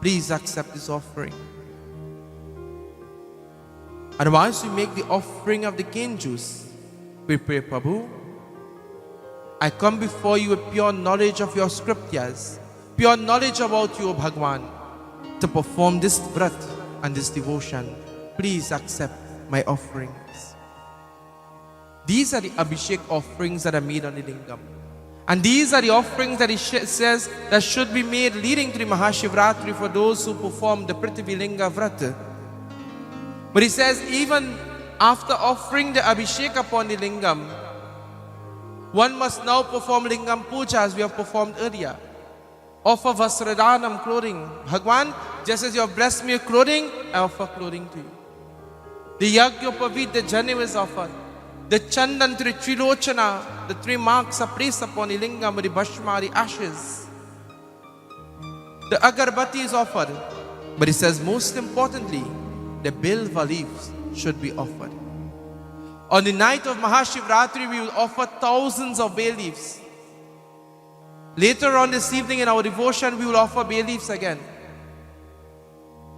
Please accept this offering. And once we make the offering of the cane juice, we pray, Prabhu, I come before you with pure knowledge of your scriptures, pure knowledge about you, Bhagwan, to perform this vrat and this devotion. Please accept my offerings. These are the Abhishek offerings that are made on the lingam. And these are the offerings that he says that should be made leading to the Mahashivratri for those who perform the Prithvi Linga Vrat. But he says even after offering the Abhishek upon the lingam, one must now perform lingam puja as we have performed earlier. Offer vasradhanam, clothing. Bhagwan, just as you have blessed me with clothing, I offer clothing to you. The Yagyopavid, the Janav is offered. The Chandan to the Trilochana, the 3 marks are placed upon the lingam with the Bhashma, the ashes. The Agarbati is offered. But he says most importantly, the Bilva leaves should be offered. On the night of Mahashivratri, we will offer thousands of bay leaves. Later on this evening in our devotion, we will offer bay leaves again.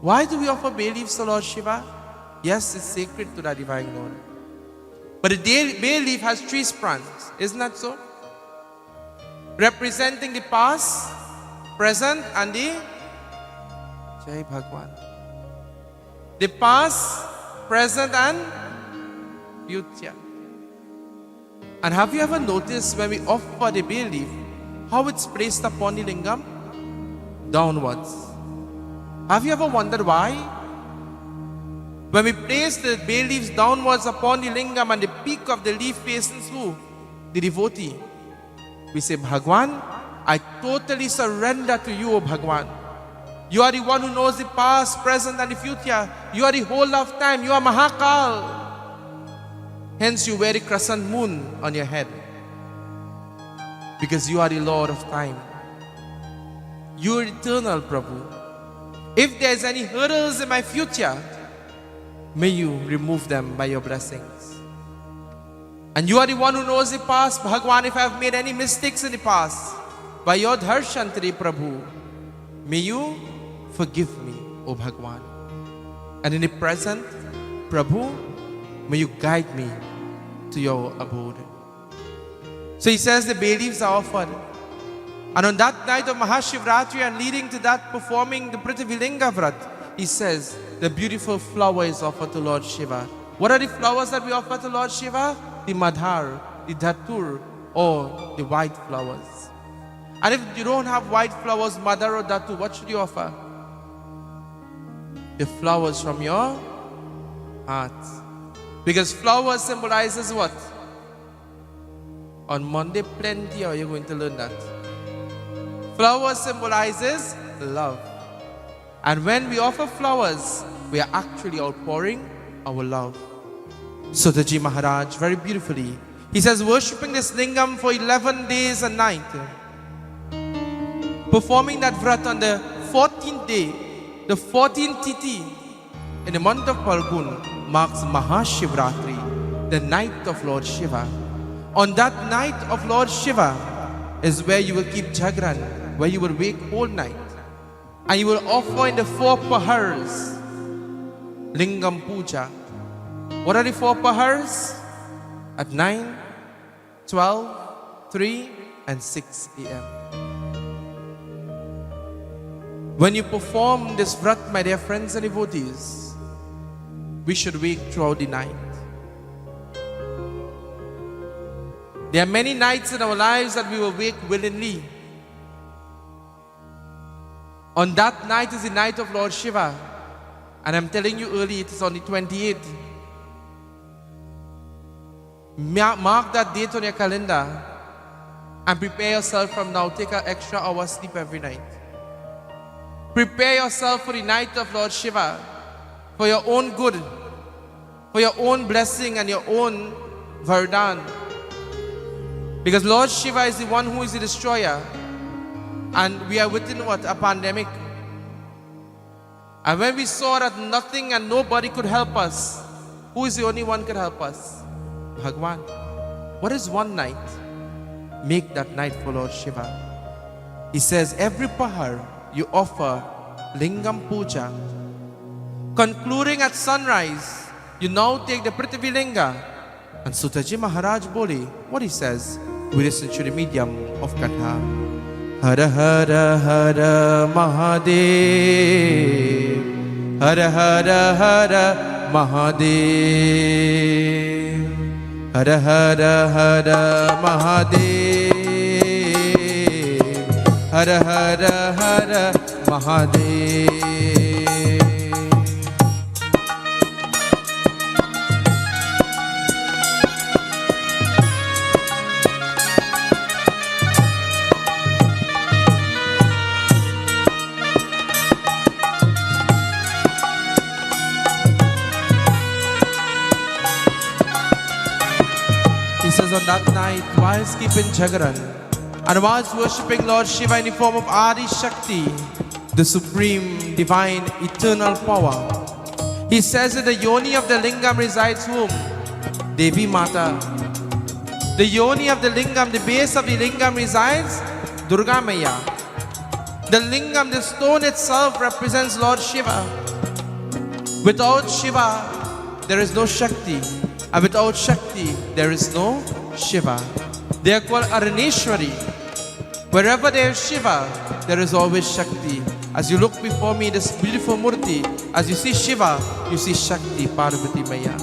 Why do we offer bay leaves to Lord Shiva? Yes, it's sacred to the Divine Lord. But the bay leaf has 3 strands, isn't that so? Representing the past, present, and the Jai Bhagwan. The past, present, and future. And have you ever noticed when we offer the bay leaf, how it's placed upon the lingam? Downwards. Have you ever wondered why? When we place the bay leaves downwards upon the lingam and the peak of the leaf faces who? The devotee. We say, Bhagwan, I totally surrender to you, O Bhagwan. You are the one who knows the past, present, and the future. You are the whole of time. You are Mahakal. Hence you wear the crescent moon on your head. Because you are the Lord of time. You are eternal, Prabhu. If there is any hurdles in my future, may you remove them by your blessings. And you are the one who knows the past, Bhagwan. If I have made any mistakes in the past, by your darshan today, Prabhu, may you forgive me, O Bhagwan. And in the present, Prabhu, may you guide me to your abode. So he says the bay leaves are offered. And on that night of Mahashivratri and leading to that performing the Prithvilinga Vrat, he says the beautiful flower is offered to Lord Shiva. What are the flowers that we offer to Lord Shiva? The madhar, the dhatur, or the white flowers. And if you don't have white flowers, madhar or dhatu, what should you offer? The flowers from your heart. Because flowers symbolizes what? On Monday, plenty, are you going to learn that? Flowers symbolizes love. And when we offer flowers, we are actually outpouring our love. Sutaji Maharaj, very beautifully, he says, worshipping this lingam for 11 days and night, performing that vrat on the 14th day, the 14th Titi in the month of Phalgun marks Mahashivratri, the night of Lord Shiva. On that night of Lord Shiva is where you will keep Jagran, where you will wake all night. And you will offer in the 4 pahars, lingam puja. What are the 4 pahars? At 9, 12, 3, and 6 a.m. When you perform this vrat, my dear friends and devotees, we should wake throughout the night. There are many nights in our lives that we will wake willingly. On that night is the night of Lord Shiva. And I'm telling you early, it is on the 28th. Mark that date on your calendar and prepare yourself from now. Take an extra hour sleep every night. Prepare yourself for the night of Lord Shiva, for your own good, for your own blessing and your own vardhan. Because Lord Shiva is the one who is the destroyer. And we are within what? A pandemic. And when we saw that nothing and nobody could help us, who is the only one who could help us? Bhagwan. What is one night? Make that night for Lord Shiva. He says every pahar you offer lingam puja. Concluding at sunrise, you now take the Prithvilinga. And Sutaji Maharaj Boli, what he says, we listen to the medium of Katha. Hara Hara Hara Mahadev, Hara Hara Hara Mahadev, Hara Hara Hara Mahadev, Hara Hara Hara Mahadev. On that night, whilst keeping Jagaran and whilst worshipping Lord Shiva in the form of Adi Shakti, the supreme, divine, eternal power, he says that the yoni of the lingam resides whom? Devi Mata. The yoni of the lingam, the base of the lingam resides Durga Maya. The lingam, the stone itself, represents Lord Shiva. Without Shiva, there is no Shakti. And without Shakti, there is no Shiva. They are called Araneshwari. Wherever there is Shiva, there is always Shakti. As you look before me, this beautiful Murti, as you see Shiva, you see Shakti, Parvati Maya.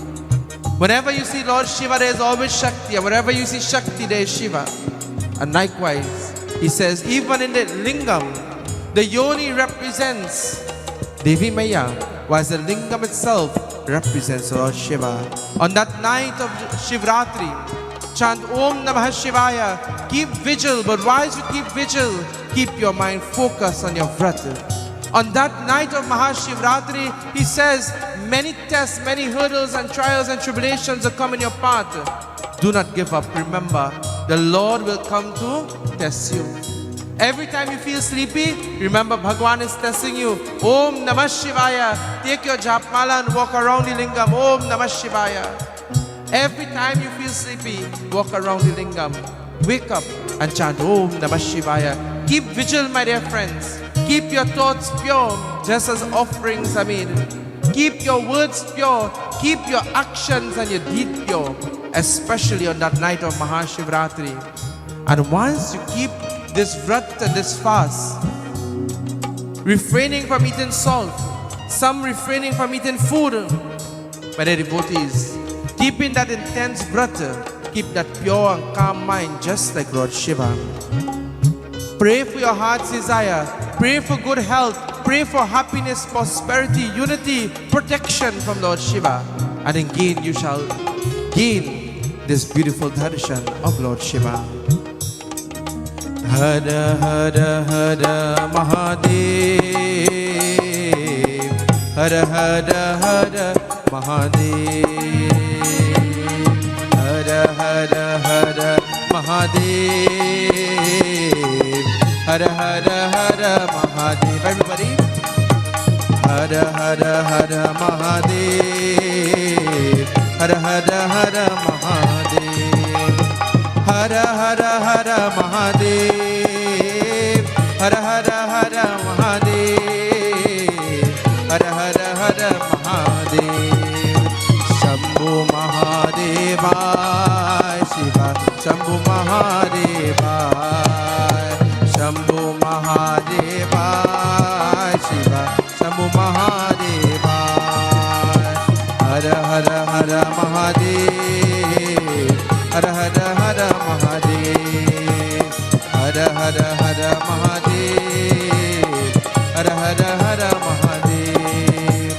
Whenever you see Lord Shiva, there is always Shakti. And wherever you see Shakti, there is Shiva. And likewise, he says, even in the lingam, the yoni represents Devi Maya, whilst the lingam itself represents Lord Shiva. On that night of Shivratri, chant Om Namah Shivaya. Keep vigil, but whilst you keep vigil, keep your mind focused on your vrat. On that night of Mahashivratri, he says, many tests, many hurdles and trials and tribulations will come in your path. Do not give up. Remember, the Lord will come to test you. Every time you feel sleepy, remember Bhagwan is testing you. Om Namah Shivaya. Take your japmala and walk around the lingam. Om Namah Shivaya. Every time you feel sleepy, walk around the lingam. Wake up and chant Om Namah Shivaya. Keep vigil, my dear friends. Keep your thoughts pure, just as offerings are made. Keep your words pure. Keep your actions and your deed pure, especially on that night of Mahashivratri. And once you keep this vrat and this fast, refraining from eating salt, some refraining from eating food, but the devotees, keeping that intense vrat, keep that pure and calm mind, just like Lord Shiva. Pray for your heart's desire. Pray for good health. Pray for happiness, prosperity, unity, protection from Lord Shiva. And again you shall gain this beautiful darshan of Lord Shiva. Hara Hara Hara Mahadev. Hara Hara Hara Mahadev. Hara Hara Hara Mahadev. Hara Hara Hara Mahadev. Everybody. Hara Hara Hara Mahadev. Hara Hara Hara Mahadev. Hara Hara Hara Mahadev. Hara Hara Hara Mahadev. Hara Hara Hara Mahadev. Shambhu Mahadeva Shiva. Shambhu Mahadeva. Shambhu Mahadeva Shiva. Shambhu Mahadeva. Hara Hara Hara Mahadev. Hara Hara Hara Mahadev. Hara Hara Hara Mahadev. Hara Hara Hara Mahadev.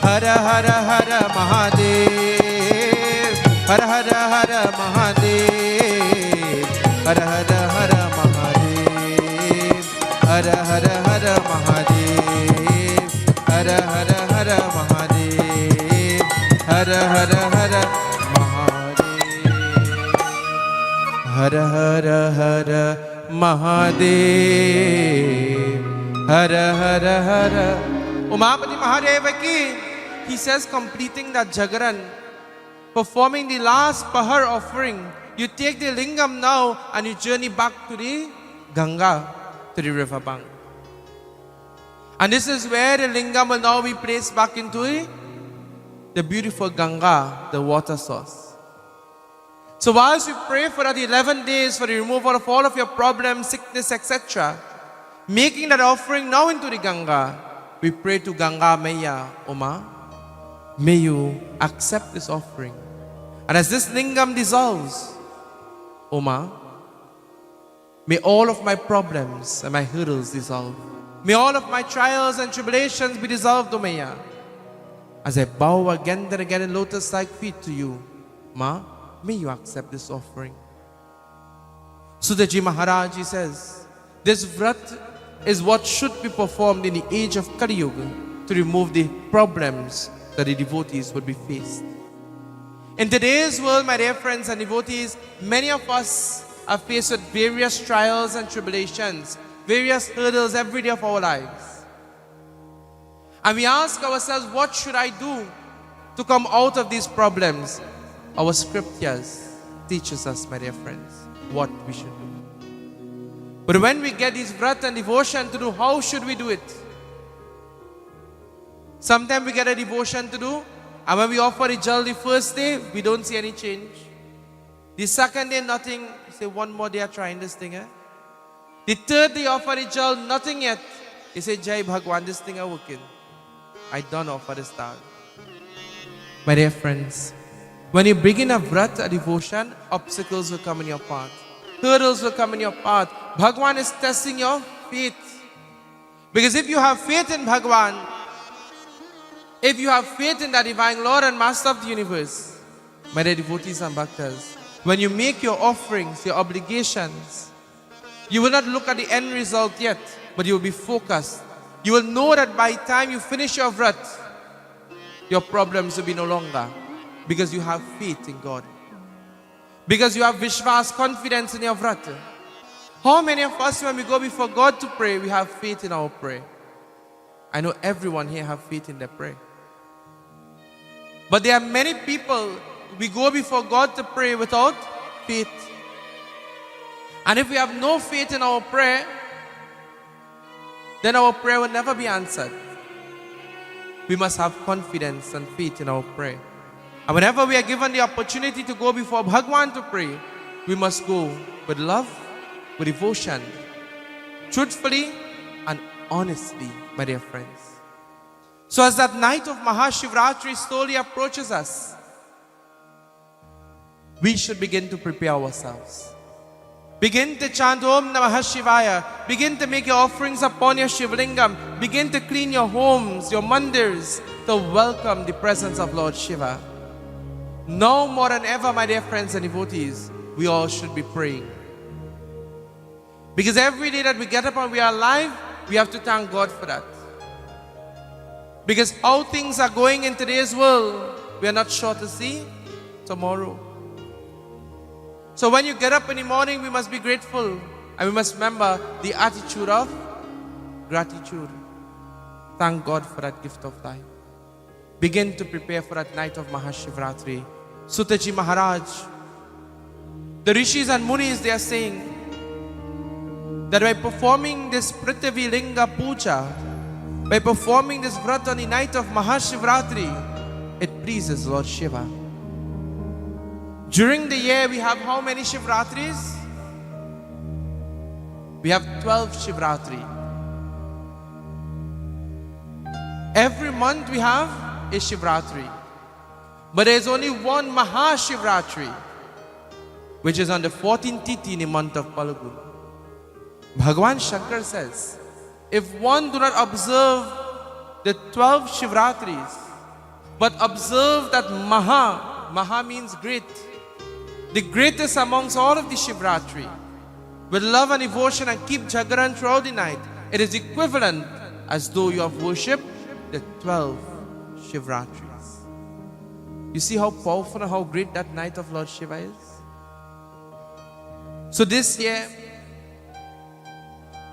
Hara Hara Hara Mahadev. Hara Hara Hara Mahadev. Hara Hara Hara Mahadev. Hara Hara Hara Mahadev. Hara Hara Hara Mahadev. Hara Hara Hara Mahadev. Hara Hara Hara Mahadev. Hara Hara Hara Umapati Mahadeva ki. He says, completing that Jagaran, performing the last Pahar offering, you take the lingam now and you journey back to the Ganga, to the river bank. And this is where the lingam will now be placed back into the beautiful Ganga, the water source. So whilst you pray for that 11 days for the removal of all of your problems, sickness, etc., making that offering now into the Ganga, we pray to Ganga Maya, Oma, may you accept this offering. And as this lingam dissolves, Oma, may all of my problems and my hurdles dissolve. May all of my trials and tribulations be dissolved, O Maya. As I bow again and again in lotus-like feet to you, Ma, may you accept this offering. Sudaji Maharaji says, this vrat is what should be performed in the age of Kali Yuga to remove the problems that the devotees would be faced. In today's world, my dear friends and devotees, many of us are faced with various trials and tribulations, various hurdles every day of our lives. And we ask ourselves, what should I do to come out of these problems? Our scriptures teaches us, my dear friends, what we should do. But when we get this vrat and devotion to do, how should we do it? Sometimes we get a devotion to do, and when we offer the jal the first day, we don't see any change. The second day, nothing. You say, one more day of trying this thing. The third day, offer the jal, nothing yet. You say, Jai Bhagwan, this thing is working. I don't offer the star. My dear friends, when you begin a vrat, a devotion, obstacles will come in your path. Hurdles will come in your path. Bhagwan is testing your faith. Because if you have faith in Bhagwan, if you have faith in the divine Lord and Master of the universe, my dear devotees and bhaktas, when you make your offerings, your obligations, you will not look at the end result yet, but you will be focused. You will know that by the time you finish your vrat, your problems will be no longer, because you have faith in God. Because you have Vishwas, confidence in your vrat. How many of us, when we go before God to pray, we have faith in our prayer? I know everyone here have faith in their prayer. But there are many people, we go before God to pray without faith. And if we have no faith in our prayer, then our prayer will never be answered. We must have confidence and faith in our prayer. And whenever we are given the opportunity to go before Bhagwan to pray, we must go with love, with devotion, truthfully and honestly, my dear friends. So as that night of Mahashivratri slowly approaches us, we should begin to prepare ourselves. Begin to chant Om Namah Shivaya. Begin to make your offerings upon your Shiv lingam. Begin to clean your homes, your mandirs, to welcome the presence of Lord Shiva. Now more than ever, my dear friends and devotees, we all should be praying. Because every day that we get up and we are alive, we have to thank God for that. Because how things are going in today's world, we are not sure to see tomorrow. So when you get up in the morning, we must be grateful. And we must remember the attitude of gratitude. Thank God for that gift of life. Begin to prepare for that night of Mahashivratri. Sutaji Maharaj, the Rishis and Munis, they are saying that by performing this Prithvi Linga Puja, by performing this Vrat on the night of Mahashivratri, it pleases Lord Shiva. During the year, we have how many Shivratris? We have 12 Shivratri. Every month we have a Shivratri. But there is only one Mahashivratri, which is on the 14th Tithi in the month of Phalgun. Bhagwan Shankar says, if one do not observe the 12 Shivratris, but observe that Maha means great, the greatest amongst all of the Shivratri, with love and devotion and keep Jagaran throughout the night, it is equivalent as though you have worshipped the 12 Shivratris. You see how powerful and how great that night of Lord Shiva is? So this year,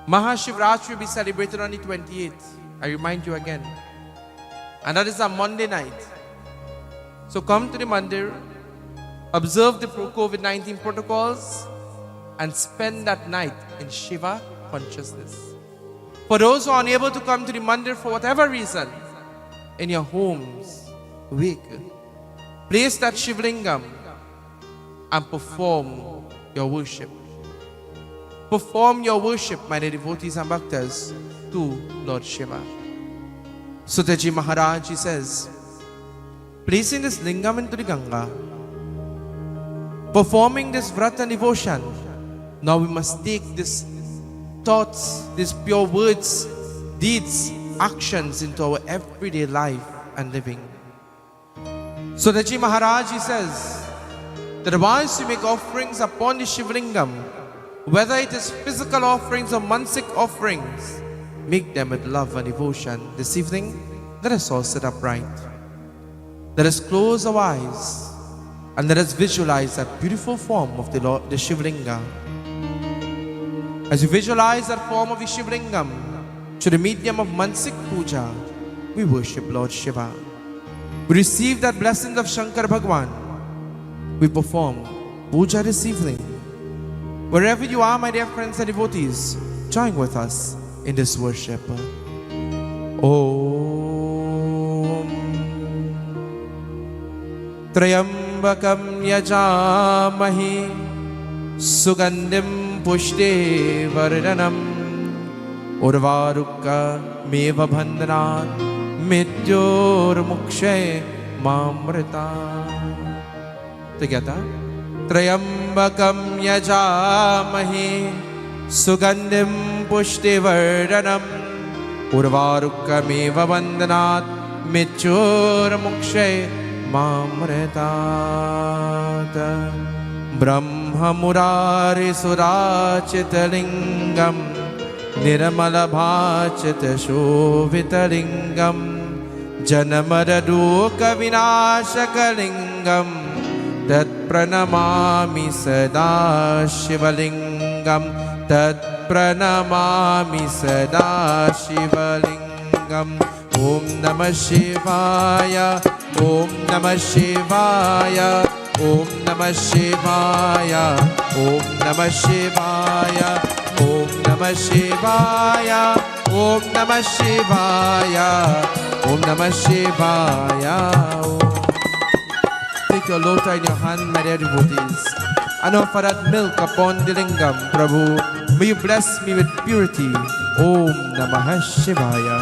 Mahashivratri will be celebrated on the 28th. I remind you again. And that is a Monday night. So come to the mandir, observe the COVID-19 protocols, and spend that night in Shiva consciousness. For those who are unable to come to the mandir for whatever reason, in your homes, wake, place that Shiv lingam and perform your worship. Perform your worship, my dear devotees and bhaktas, to Lord Shiva. Sutaji Maharaj, he says, placing this lingam into the Ganga, performing this vrat and devotion, now we must take these thoughts, these pure words, deeds, actions into our everyday life and living. Sutaji Maharaj, he says, that once you make offerings upon the Shiv lingam, whether it is physical offerings or mansik offerings, make them with love and devotion. This evening, let us all sit upright. Let us close our eyes and let us visualize that beautiful form of the Shiv Linga. As you visualize that form of the Shiv Lingam, through the medium of mansik puja, we worship Lord Shiva. We receive that blessings of Shankar Bhagwan. We perform puja this evening. Wherever you are, my dear friends and devotees, join with us in this worship. Om Trayambakam Yajamahi Sugandim Pushte Vardhanam Urvarukka Meva Bandhanat Mrityor Mukshe Mamrita. Together. Trayambakam yajamahi Sugandim pushtivardhanam Urvarukkameva bandhanat Mrityor mukshe mamritat. Brahma murari surachita lingam Nirmala bhachita shobhita lingam Janamara duka vinashaka lingam Tat pranamami sada shivalingam Tat pranamami sada shivalingam Om Namah Shivaya Om Namah Shivaya Om Namah Shivaya Om Namah Shivaya Om Namah Shivaya Om Namah Shivaya, Om Namah Shivaya. Take your lota in your hand, my dear devotees, and offer that milk upon the lingam, Prabhu. May you bless me with purity. Om Namah Shivaya.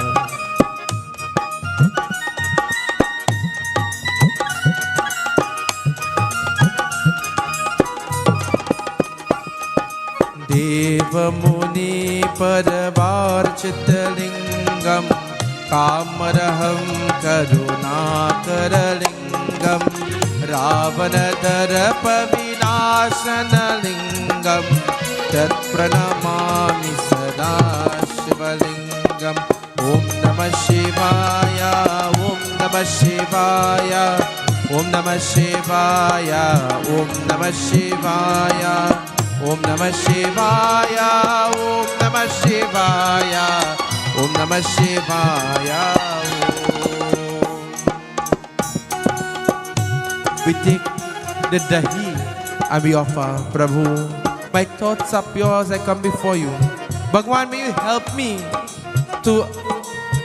Deva Muni Paravarchit Lingam Kamaraham Karunakara Lingam Ravanadharapa Vinashana Lingam Tat Pranamami Sada Shivalingam. Om Namah Shivaya, Om Namah Shivaya, Om Namah Shivaya, Om Namah Shivaya, Om Namah Shivaya, Om Namah Shivaya, Om Namah Shivaya. We take the dahi and we offer, Prabhu. My thoughts are pure as I come before you. Bhagwan, may you help me to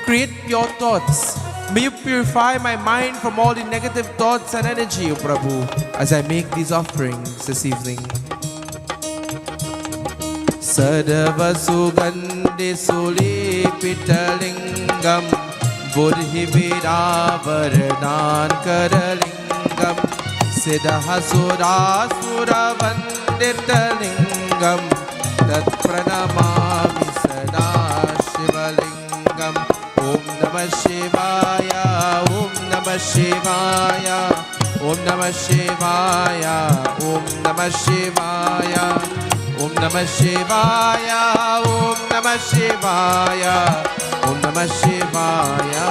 create pure thoughts. May you purify my mind from all the negative thoughts and energy, O Prabhu, as I make these offerings this evening. Sarva Sugandhi Sulipitalingam Buddhi Vidavaradhan Karalingam Siddha Sura Vanditalingam Tat Pranamami Sada Shivalingam. Om Namah Shivaya, Om Namah Shivaya, Om Namah Shivaya, Om Namah Shivaya, Om Namah Shivaya, Om Namah Shivaya, Om Namah Shivaya.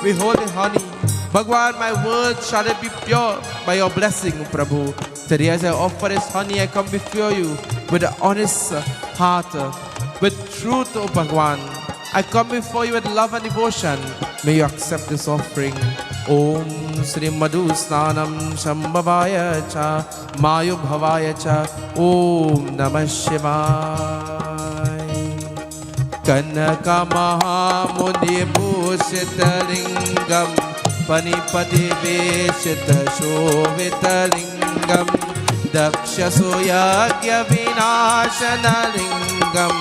We hold the honey. Bhagwan, my words shall it be pure by your blessing, Prabhu. Today as I offer this honey, I come before you with an honest heart, with truth, O Bhagwan. I come before you with love and devotion. May you accept this offering. Om Sri Madhu Snanam Shambhavaya Cha Mayu Bhavaya Cha. Om Namah Shivaya. Kanaka Mahamuni Bhushita Lingam Panipati Veshita Shovita Lingam Daksha Suyagya Vinashana Lingam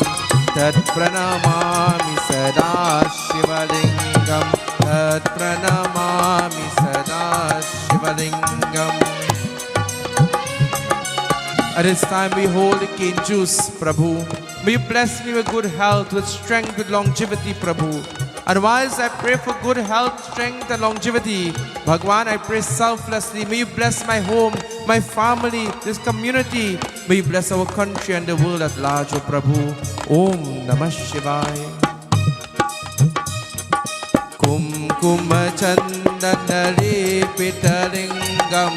Tat Pranamami Sada Shivalingam. Tat Pranamami Sada Shivalingam. At this time we hold the cane juice, Prabhu. May you bless me with good health, with strength, with longevity, Prabhu. And whilst I pray for good health, strength and longevity, Bhagwan, I pray selflessly. May you bless my home, my family, this community. May you bless our country and the world at large, O Prabhu. Om Namah Shivaya. Kumkuma Chandanari Pitalingam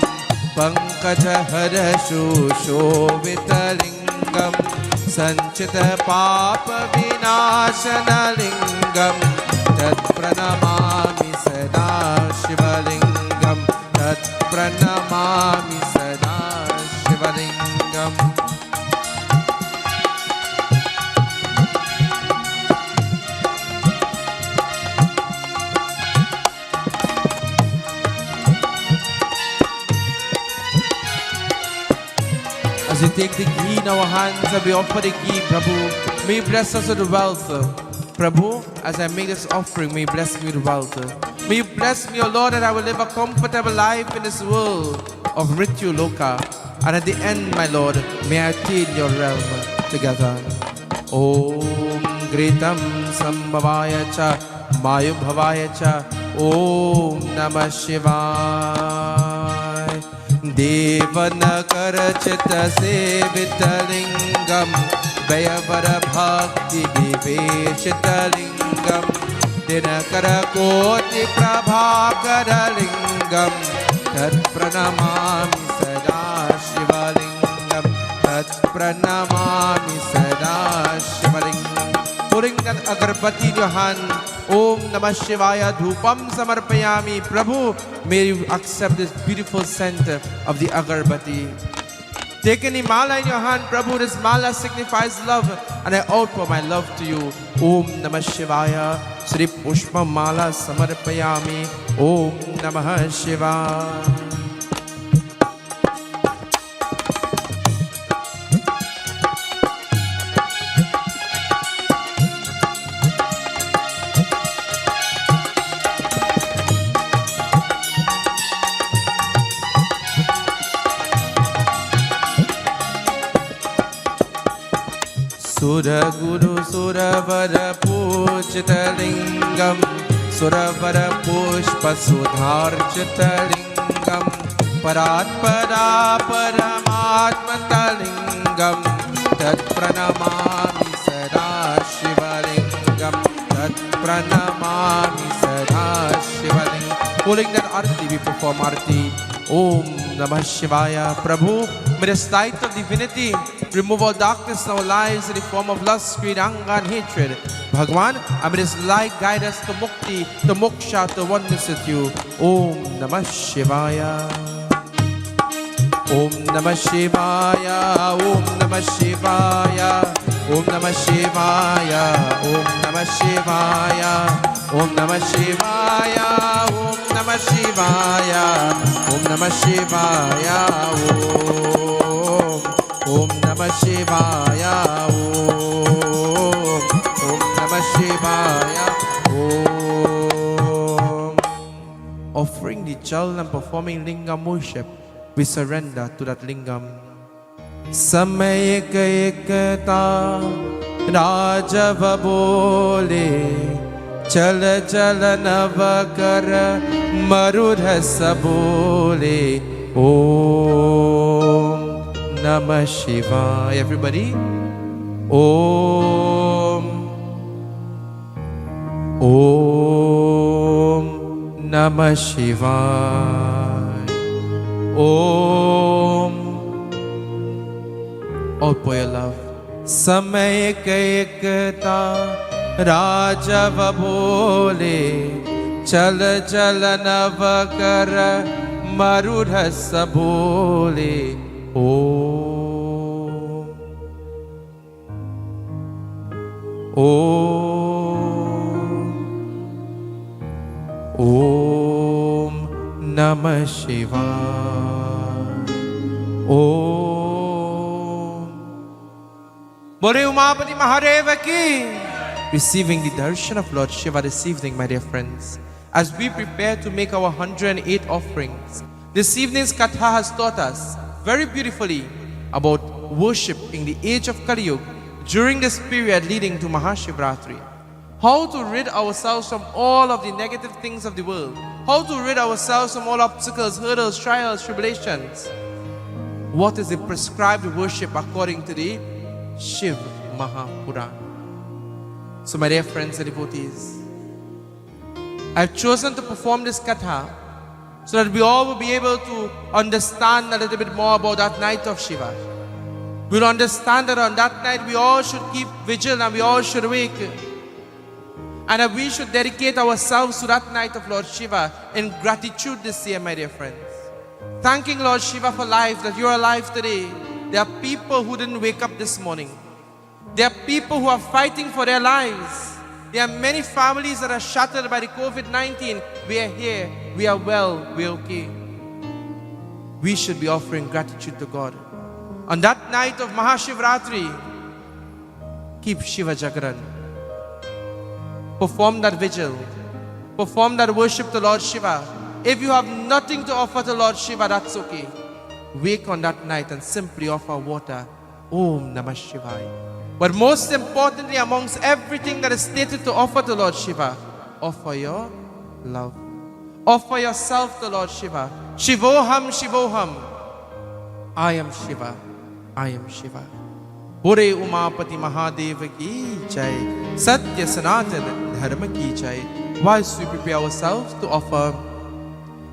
Pankaja Harashu Shovitalingam Sanchita Papa Vinashana Lingam Tat Pranamami Sada Shivalingam. Tat Pranamami Sada Shivalingam. As we take the ghee in our hands and we offer the ghee, Prabhu, may you bless us with wealth. Prabhu, as I make this offering, may you bless me with wealth. May you bless me, O Lord, that I will live a comfortable life in this world of Mrityu Loka. And at the end, my Lord, may I attain your realm together. Om Gritam Sambhavaya Cha Mayu Bhavaya Cha. Om Namah Shivaya. Devanakara Chitta Sevita Lingam Vayavara Bhakti Diveshita Lingam Dinakara Koti Prabhakara Lingam Tat Pranamami Sada Shivalingam. Tat Pranamami Sada Shivalingam. Putting that agarbati in your hand, Om Namah Shivaya Dhupam Samarpayami. Prabhu, may you accept this beautiful scent of the agarbati. Taking the mala in your hand, Prabhu, this mala signifies love, and I outpour my love to you. Om Namah Shivaya. Sri Pushpa Mala Samarpayami. Om Namah Shivaya. Sura Guru Suravara Pujita Lingam Suravara Pushpa Sudharjita Lingam Parat Para Paramatmata Lingam Tat Pranamami Sada Shiva Lingam Tat Pranamami Sada Shiva Lingam. Pulling that Arati, we perform Arati. Om Namah Shivaya. Prabhu, may the light of divinity remove all darkness in our lives in the form of lust, greed, anger, and hatred. Bhagwan, and may this light guide us to mukti, to moksha, to oneness with you. Om Namah Shivaya. Om Namah Shivaya. Om Namah Shivaya. Om Namah Shivaya. Om Namah Shivaya. Om Namah Shivaya. Om Namah Shivaya. Om Namah Shivaya. Om Namah Shivaya. Om Namah Shivaya. Om. Offering the jal and performing lingam worship, we surrender to that lingam. Samay ekta Rajav bole Chal chal navakar marudhasa bole. Om Namah Shivaya. Everybody. Om. Om Namah Shivaya. Om. All for your love. Samay ekta Rajav bole Chal chal navakar marudhasa bole. Om. Om Namah Shivaya. Om. Bole Umapati Mahadeva ki. Receiving the darshan of Lord Shiva this evening, my dear friends, as we prepare to make our 108 offerings. This evening's katha has taught us very beautifully about worship in the age of Kali Yuga during this period leading to Mahashivratri. How to rid ourselves from all of the negative things of the world. How to rid ourselves from all obstacles, hurdles, trials, tribulations. What is the prescribed worship according to the Shiv Mahapurana? So my dear friends and devotees, I've chosen to perform this katha so that we all will be able to understand a little bit more about that night of Shiva. We'll understand that on that night we all should keep vigil and we all should awake. And that we should dedicate ourselves to that night of Lord Shiva in gratitude this year, my dear friends. Thanking Lord Shiva for life, that you're alive today. There are people who didn't wake up this morning. There are people who are fighting for their lives. There are many families that are shattered by the COVID-19. We are here, we are well, we are okay. We should be offering gratitude to God. On that night of Mahashivratri, keep Shiva Jagaran. Perform that vigil. Perform that worship to Lord Shiva. If you have nothing to offer to Lord Shiva, that's okay. Wake on that night and simply offer water. Om Namah Shivaya. But most importantly, amongst everything that is stated to offer to Lord Shiva, offer your love. Offer yourself to Lord Shiva. Shivoham, Shivoham. I am Shiva. I am Shiva. Bore Umapati Mahadeva ki jai. Satya Sanatana Dharma ki jai. Whilst we prepare ourselves to offer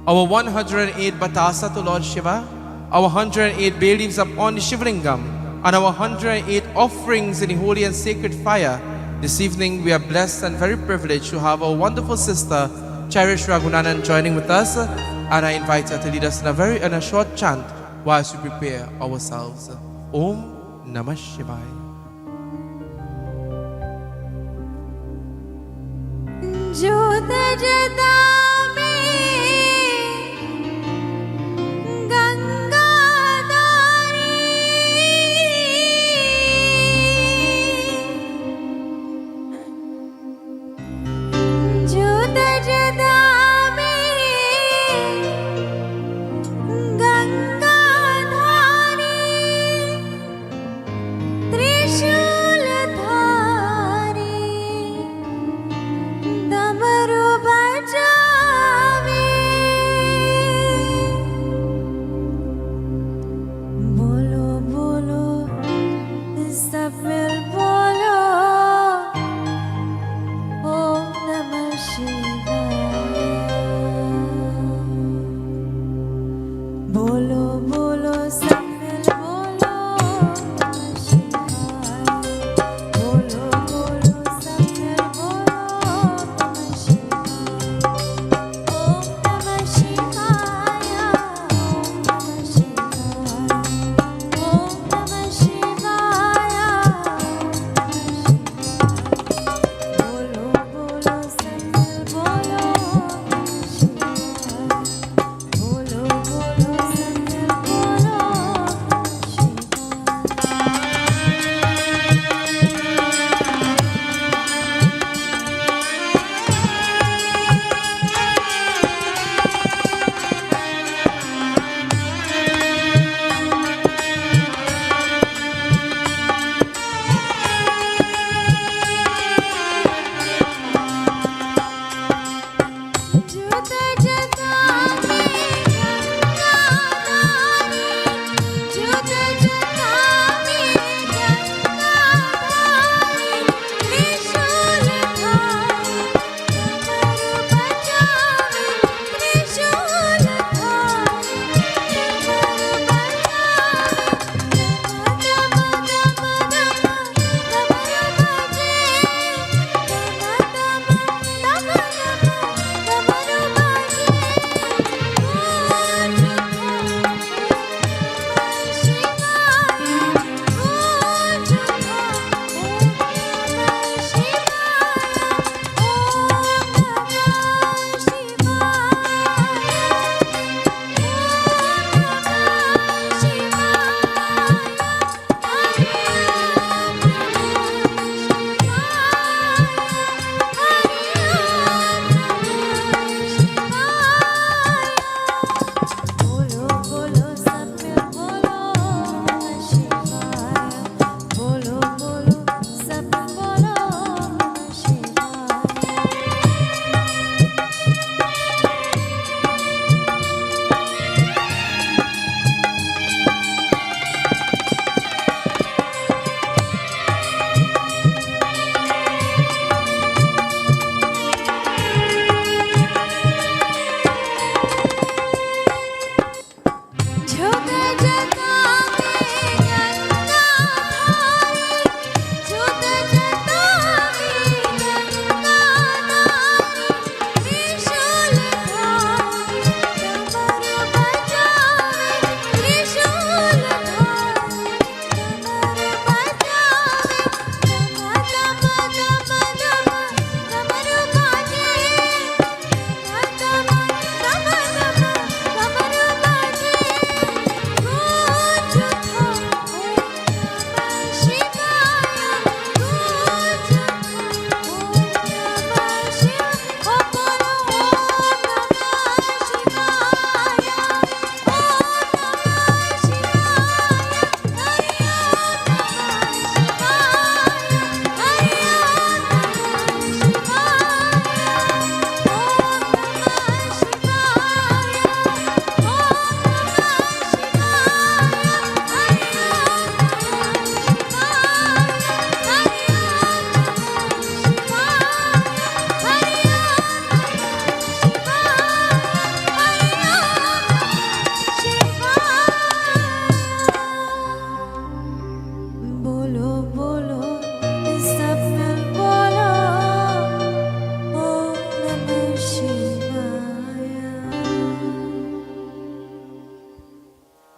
our 108 batasa to Lord Shiva, our 108 bay leaves upon the Shivlingam, and our 108 offerings in the holy and sacred fire. This evening we are blessed and very privileged to have our wonderful sister Cherish Ragunanan joining with us, and I invite her to lead us in a short chant whilst we prepare ourselves. Om Namah Shivaya. ज्योत जदा में गंगाधारी ज्योत जदा में गंगाधारी त्रिशूलधारी डमरू बजा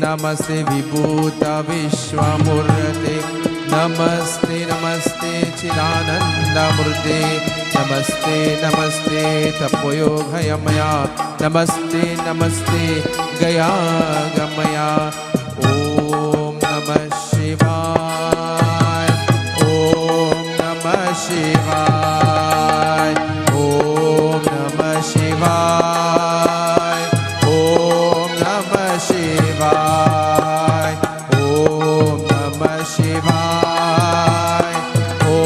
नमस्ते विभूत विश्वमूर्ते नमस्ते नमस्ते चिदानन्दमूर्ते नमस्ते नमस्ते तपोयोगमया नमस्ते नमस्ते गयागमया ॐ नमः शिवाय ॐ नमः शिवाय ॐ नमः शिवाय ॐ नमः शिवाय ॐ नमः शिवाय ॐ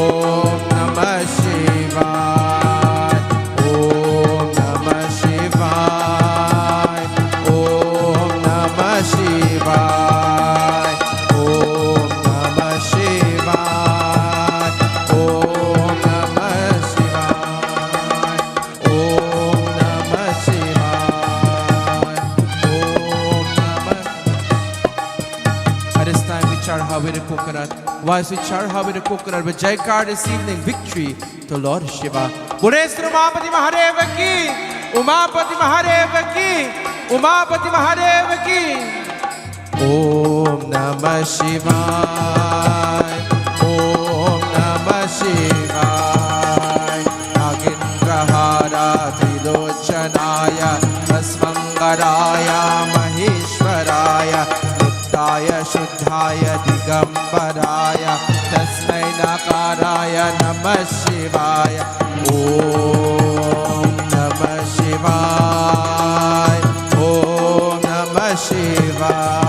नमः शिवाय ॐ नमः शिवाय ॐ नमः शिवाय ॐ नमः शिवाय ॐ नमः शिवाय ॐ नमः शिवाय ॐ नमः. At this time we chant Have the coconut. Whilst we chant Have the coconut with Jaikar this evening, victory to Lord Shiva. Buddhestra Umapati Mahadev ki, Umapati Mahadev ki, Umapati Mahadev ki. Om Namah Shivaya, Om Namah Shivaya. Nagindrahara Trilochanaya, Tasmangaraya Maheshwaraya, Nityaya Shuddhaya Digambaraya, Tasmai Nakaraya Namah Shivaya. Om Namah Shivaya, Om Namah Shivaya,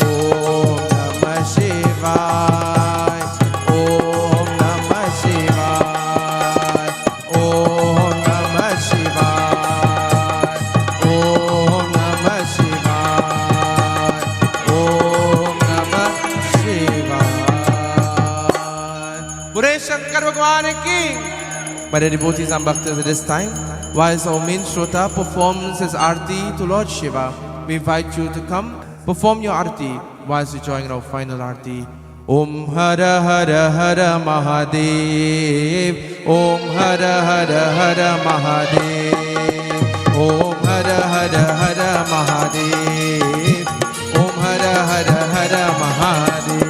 Om Namah Shivaya, Om Namah Shivaya, Om Namah Shivaya, Om Namah Shivaya, Om Namah Shivaya. Bure Shankar Bhagwan ki. My dear devotees and bhaktas, at this time, whilst our main Shrota performs his Arati to Lord Shiva, we invite you to come perform your Arati whilst we join our final Arati. Om Hara Hara Hara Mahadev, Om Hara Hara Hara Mahadev, Om Hara Hara Hara Mahadev, Om Hara Hara Hara Mahadev.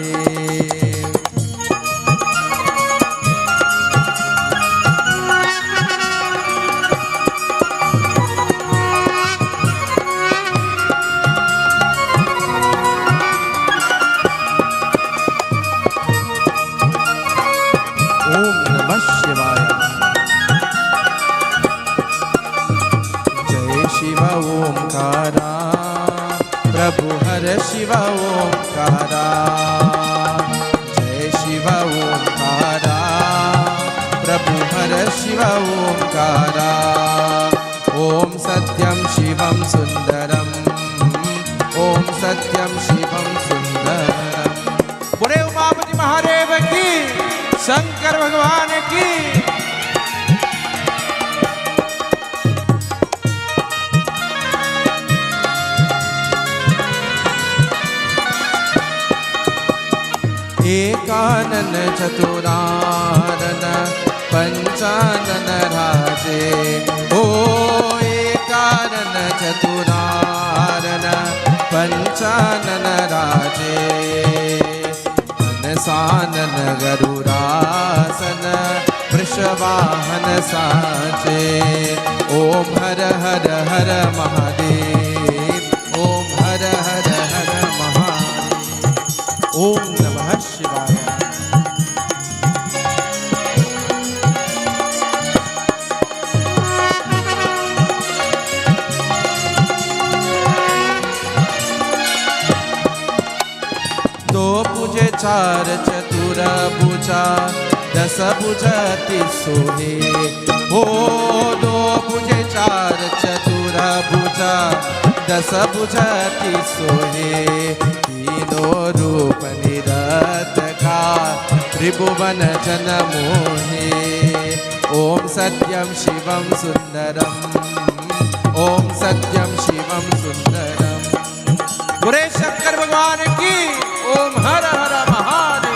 Om Namah Shivaya. Jai Shiva Omkara, Prabhu Hara Shiva Omkara. Jai Shiva Omkara, Prabhu Hara Shiva Omkara. Om Satyam Shivam Sundaram, Om Satyam Shivam Sundaram. Bure Umapati Mahadev ki, Shankar भगवान की. एकानन चतुरानन पंचानन राजे, ओ एकानन चतुरानन पंचानन राजे. सानन गरुरासन वृषवाहन साचे. ओम हर हर हर महादेव, ओम हर हर हर महादेव. ओम नमः शिवाय. दो भुजे चार चतुर भुजा, दस भुजति सोहे. हो दो भुजे चार चतुर भुजा, दस भुजति सोहे. तीनों रूप निरतकार, त्रिभुवन जन मोहे. ओम सत्यम शिवम सुंदरम, ओम सत्यम शिवम सुंदरम. बुरे शंकर भगवान की. ओम हर हर महादेव.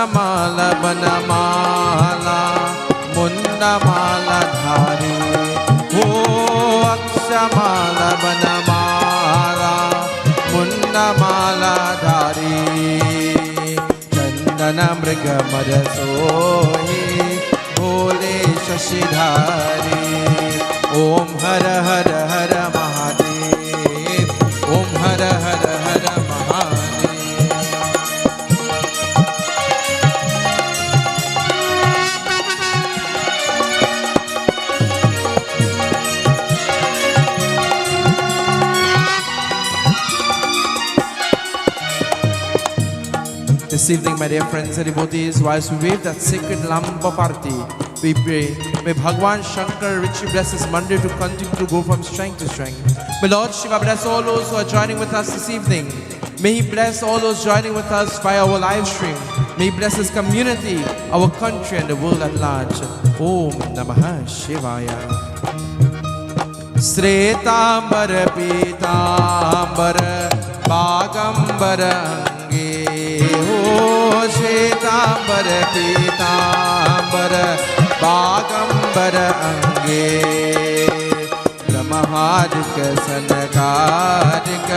अक्षमाला बनमाला मुंडमाला धारी हो अक्षमाला बनमाला मुंडमाला धारी चंदन मृग मद सोही भोले शशिधारी ओम हर हर हर महादेव ओम हर हर हर Mahadev This evening, my dear friends and devotees, whilst we wave that sacred lamp of Arati, we pray, may Bhagwan Shankar richly bless this Monday to continue to go from strength to strength. May Lord Shiva bless all those who are joining with us this evening. May He bless all those joining with us via our live stream. May He bless His community, our country and the world at large. Om Namah Shivaya. Sretambar Pitambar Bagambar Ange Shvetambar पीतांबर बागंबर अंगे ब्रह्मादिक सनकादिक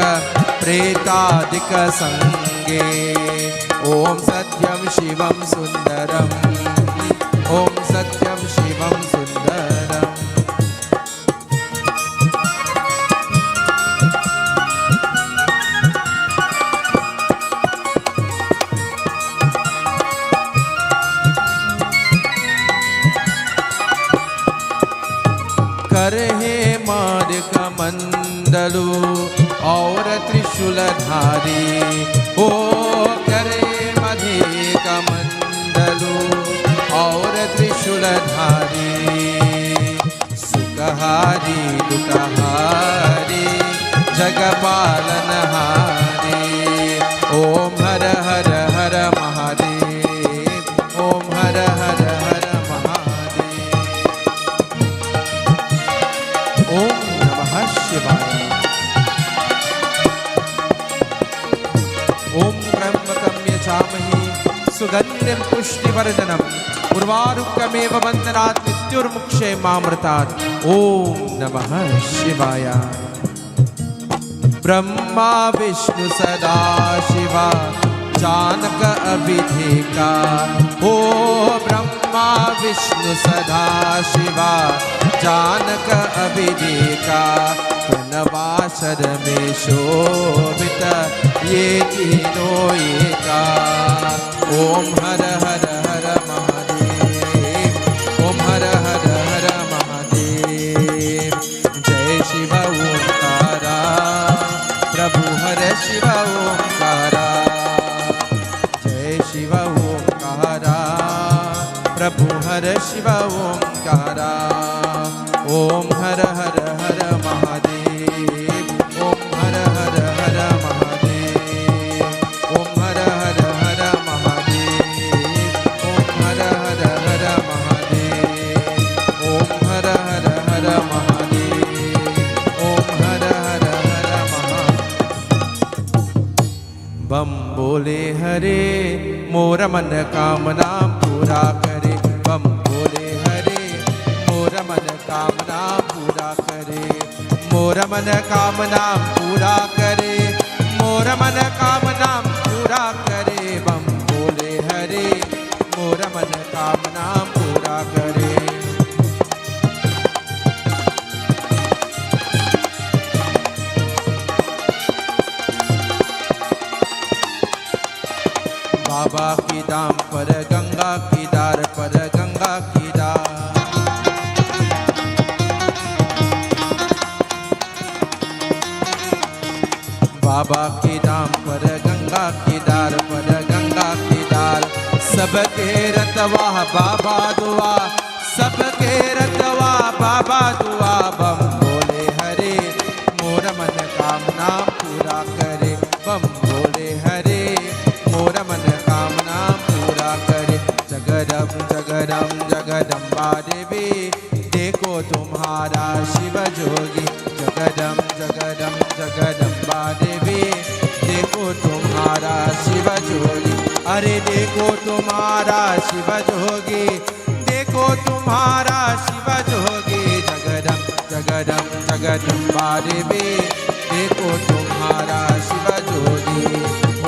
प्रेतादिक संगे ओम सत्यम शिवम सुंदरम ओम सत्यम शिवम सुंदरम करहे मार कमंडलु और त्रिशूलधारी ओ करे मधे कमंडलु और त्रिशूलधारी सुखहारी दुखहारी जगपालनहारी ओम हर हर हर महादेव ओम हर हर हर ओम नमः शिवाय ओम त्र्यंबकं यजामहे सुगंधिं पुष्टिवर्धनम् उर्वारुकमेव बन्धनात् मृत्युर्मुक्षयमामृतात् ओम नमः शिवाय ब्रह्मा विष्णु सदा शिवा जानक अभिधेका ओ ब्रह्मा विष्णु सदा शिवा जानक अभिधेका प्रणवासर में शोभित ये तीनों एका ओम हर हर हर महादेव ओम हर हर हर महादेव जय शिव ओंकारा प्रभु हर शिव ओंकारा जय शिव ओंकारा प्रभु हर शिव ओंकारा ओम हर हर हर महादेव ओम हर हर हर महादेव ओम हर हर हर महादेव ओम हर हर हर महादेव ओम हर हर हर महादेव ओम हर हर हर महादेव बम बोले हरे मोर मन कामना पूरा करे बम बोले हरे मोर मन कामना पूरा करे मोर मन कामना पूरा करे मोर मन कामना पूरा करे बम बोले हरे मोर मन कामना पूरा करे बाबा की दाम पर गंगा की दार पर गंगा की दार बाबा की दाम पर गंगा की दार पर गंगा की दार सबके रतवा बाबा दुआ सबके रतवा बाबा दुआ बम बोले हरे मोर मन कामना पूरा करे बम बोले हरे मोर मन कामना पूरा करे जगदम जगदम जगदम्बा देवी देखो तुम्हारा शिव जोगी जगदम जगदम जगदम्बा देवी देखो तुम्हारा शिव जोगी अरे देखो तुम्हारा शिव जोगी, देखो तुम्हारा शिव जोगी, जगदम जगदम जगदम्बा देवी, देखो तुम्हारा शिव जोगी।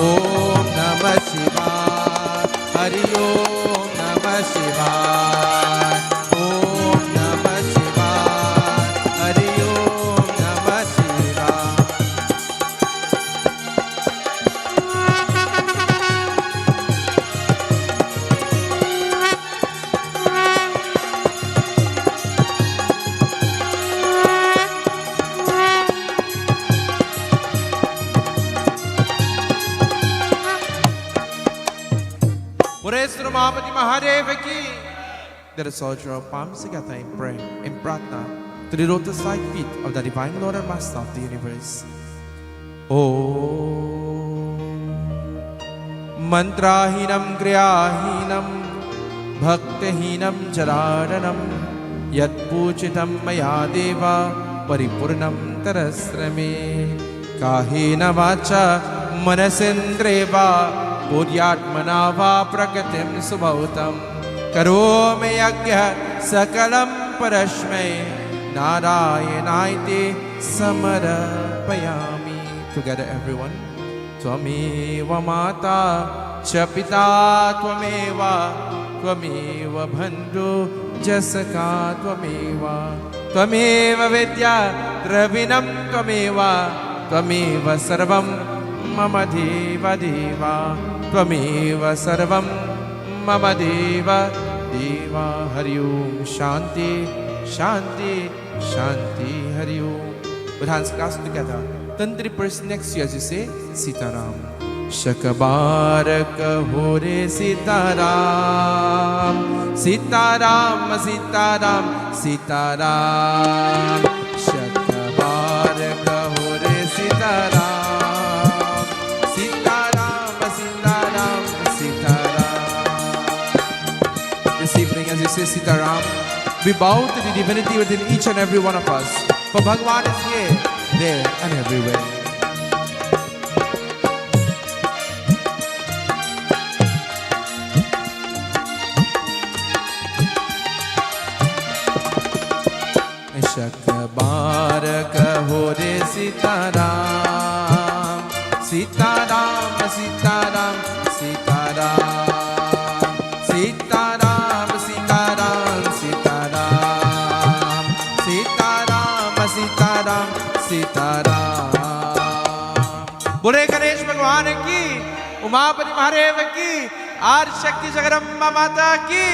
ओम नमः शिवाय, हरि ओम नमः शिवाय, ओम नमः शिवाय, हरि ओम नमः शिवाय। Mahapati Mahadev ki. Let us all draw our palms together in prayer, in pratna, to the lotus-like feet of the Divine Lord and Master of the Universe. Om Mantrahinam Kriyahinam Bhaktihinam Jararanam Yat Pujitam Maya Deva Paripurnam Tarasrame Kahena Vacha Manasendreva Buddhyatmana va prakatim subhautam Karome yagya sakalam parashme Narayanaiti samarapayami. Together everyone. Tvameva mata chapita tvameva Tvameva bandhu jasaka tvameva Tvameva vidya dravinam tvameva Tvameva sarvam mama deva deva Tvameva sarvam mama deva deva. Hari Om. Shanti Shanti Shanti. Hari Om. With hands clasped together, turn to the person next to you as you say Sitaram. Shakabarak hore Sitaram, Sitaram Sitaram Sitaram. Shakabarak hore Sitaram, Sitaram Sitaram Sitaram. This evening as you say Sitaram, we bow to the divinity within each and every one of us. For Bhagavan is here, there and everywhere. Shakabarak hore Sitaram, Sitaram Sitaram Sitaram, Sitaram Sitaram Sitaram, Sitaram Sitaram Sitaram. बोले गणेश भगवान की, उमापति महादेव की, आदि शक्ति जगदम्बा माता की,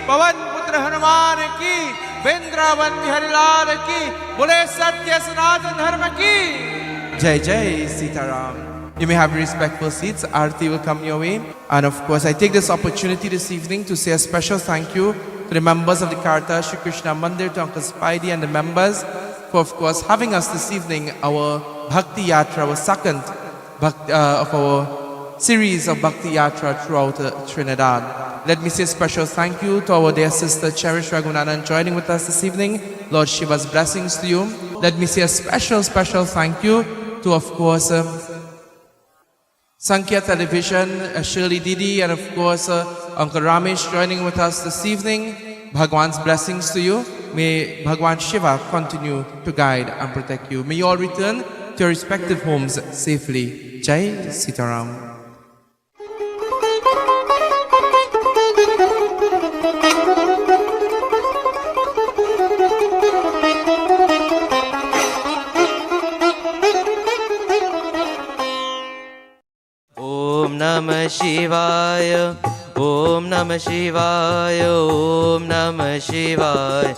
पवन पुत्र हनुमान की, वृंदावन बिहारी लाल की, बोले सत्य सनातन धर्म की जय जय Sitaram. You may have your respectful seats. Arati will come your way. And of course, I take this opportunity this evening to say a special thank you to the members of the Karta Shri Krishna Mandir, to Uncle Spidey and the members for, of course, having us this evening, our Bhakti Yatra, our second of our series of Bhakti Yatra throughout Trinidad. Let me say a special thank you to our dear sister Cherish Raghunandan joining with us this evening. Lord Shiva's blessings to you. Let me say a special thank you to, of course, Sankhya Television, Shirley Didi, and of course Uncle Ramesh joining with us this evening. Bhagwan's blessings to you. May Bhagwan Shiva continue to guide and protect you. May you all return to your respective homes safely. Jai Sitaram. Om Namah Shivaya, Om Namah Shivaya, Om Namah Shivaya.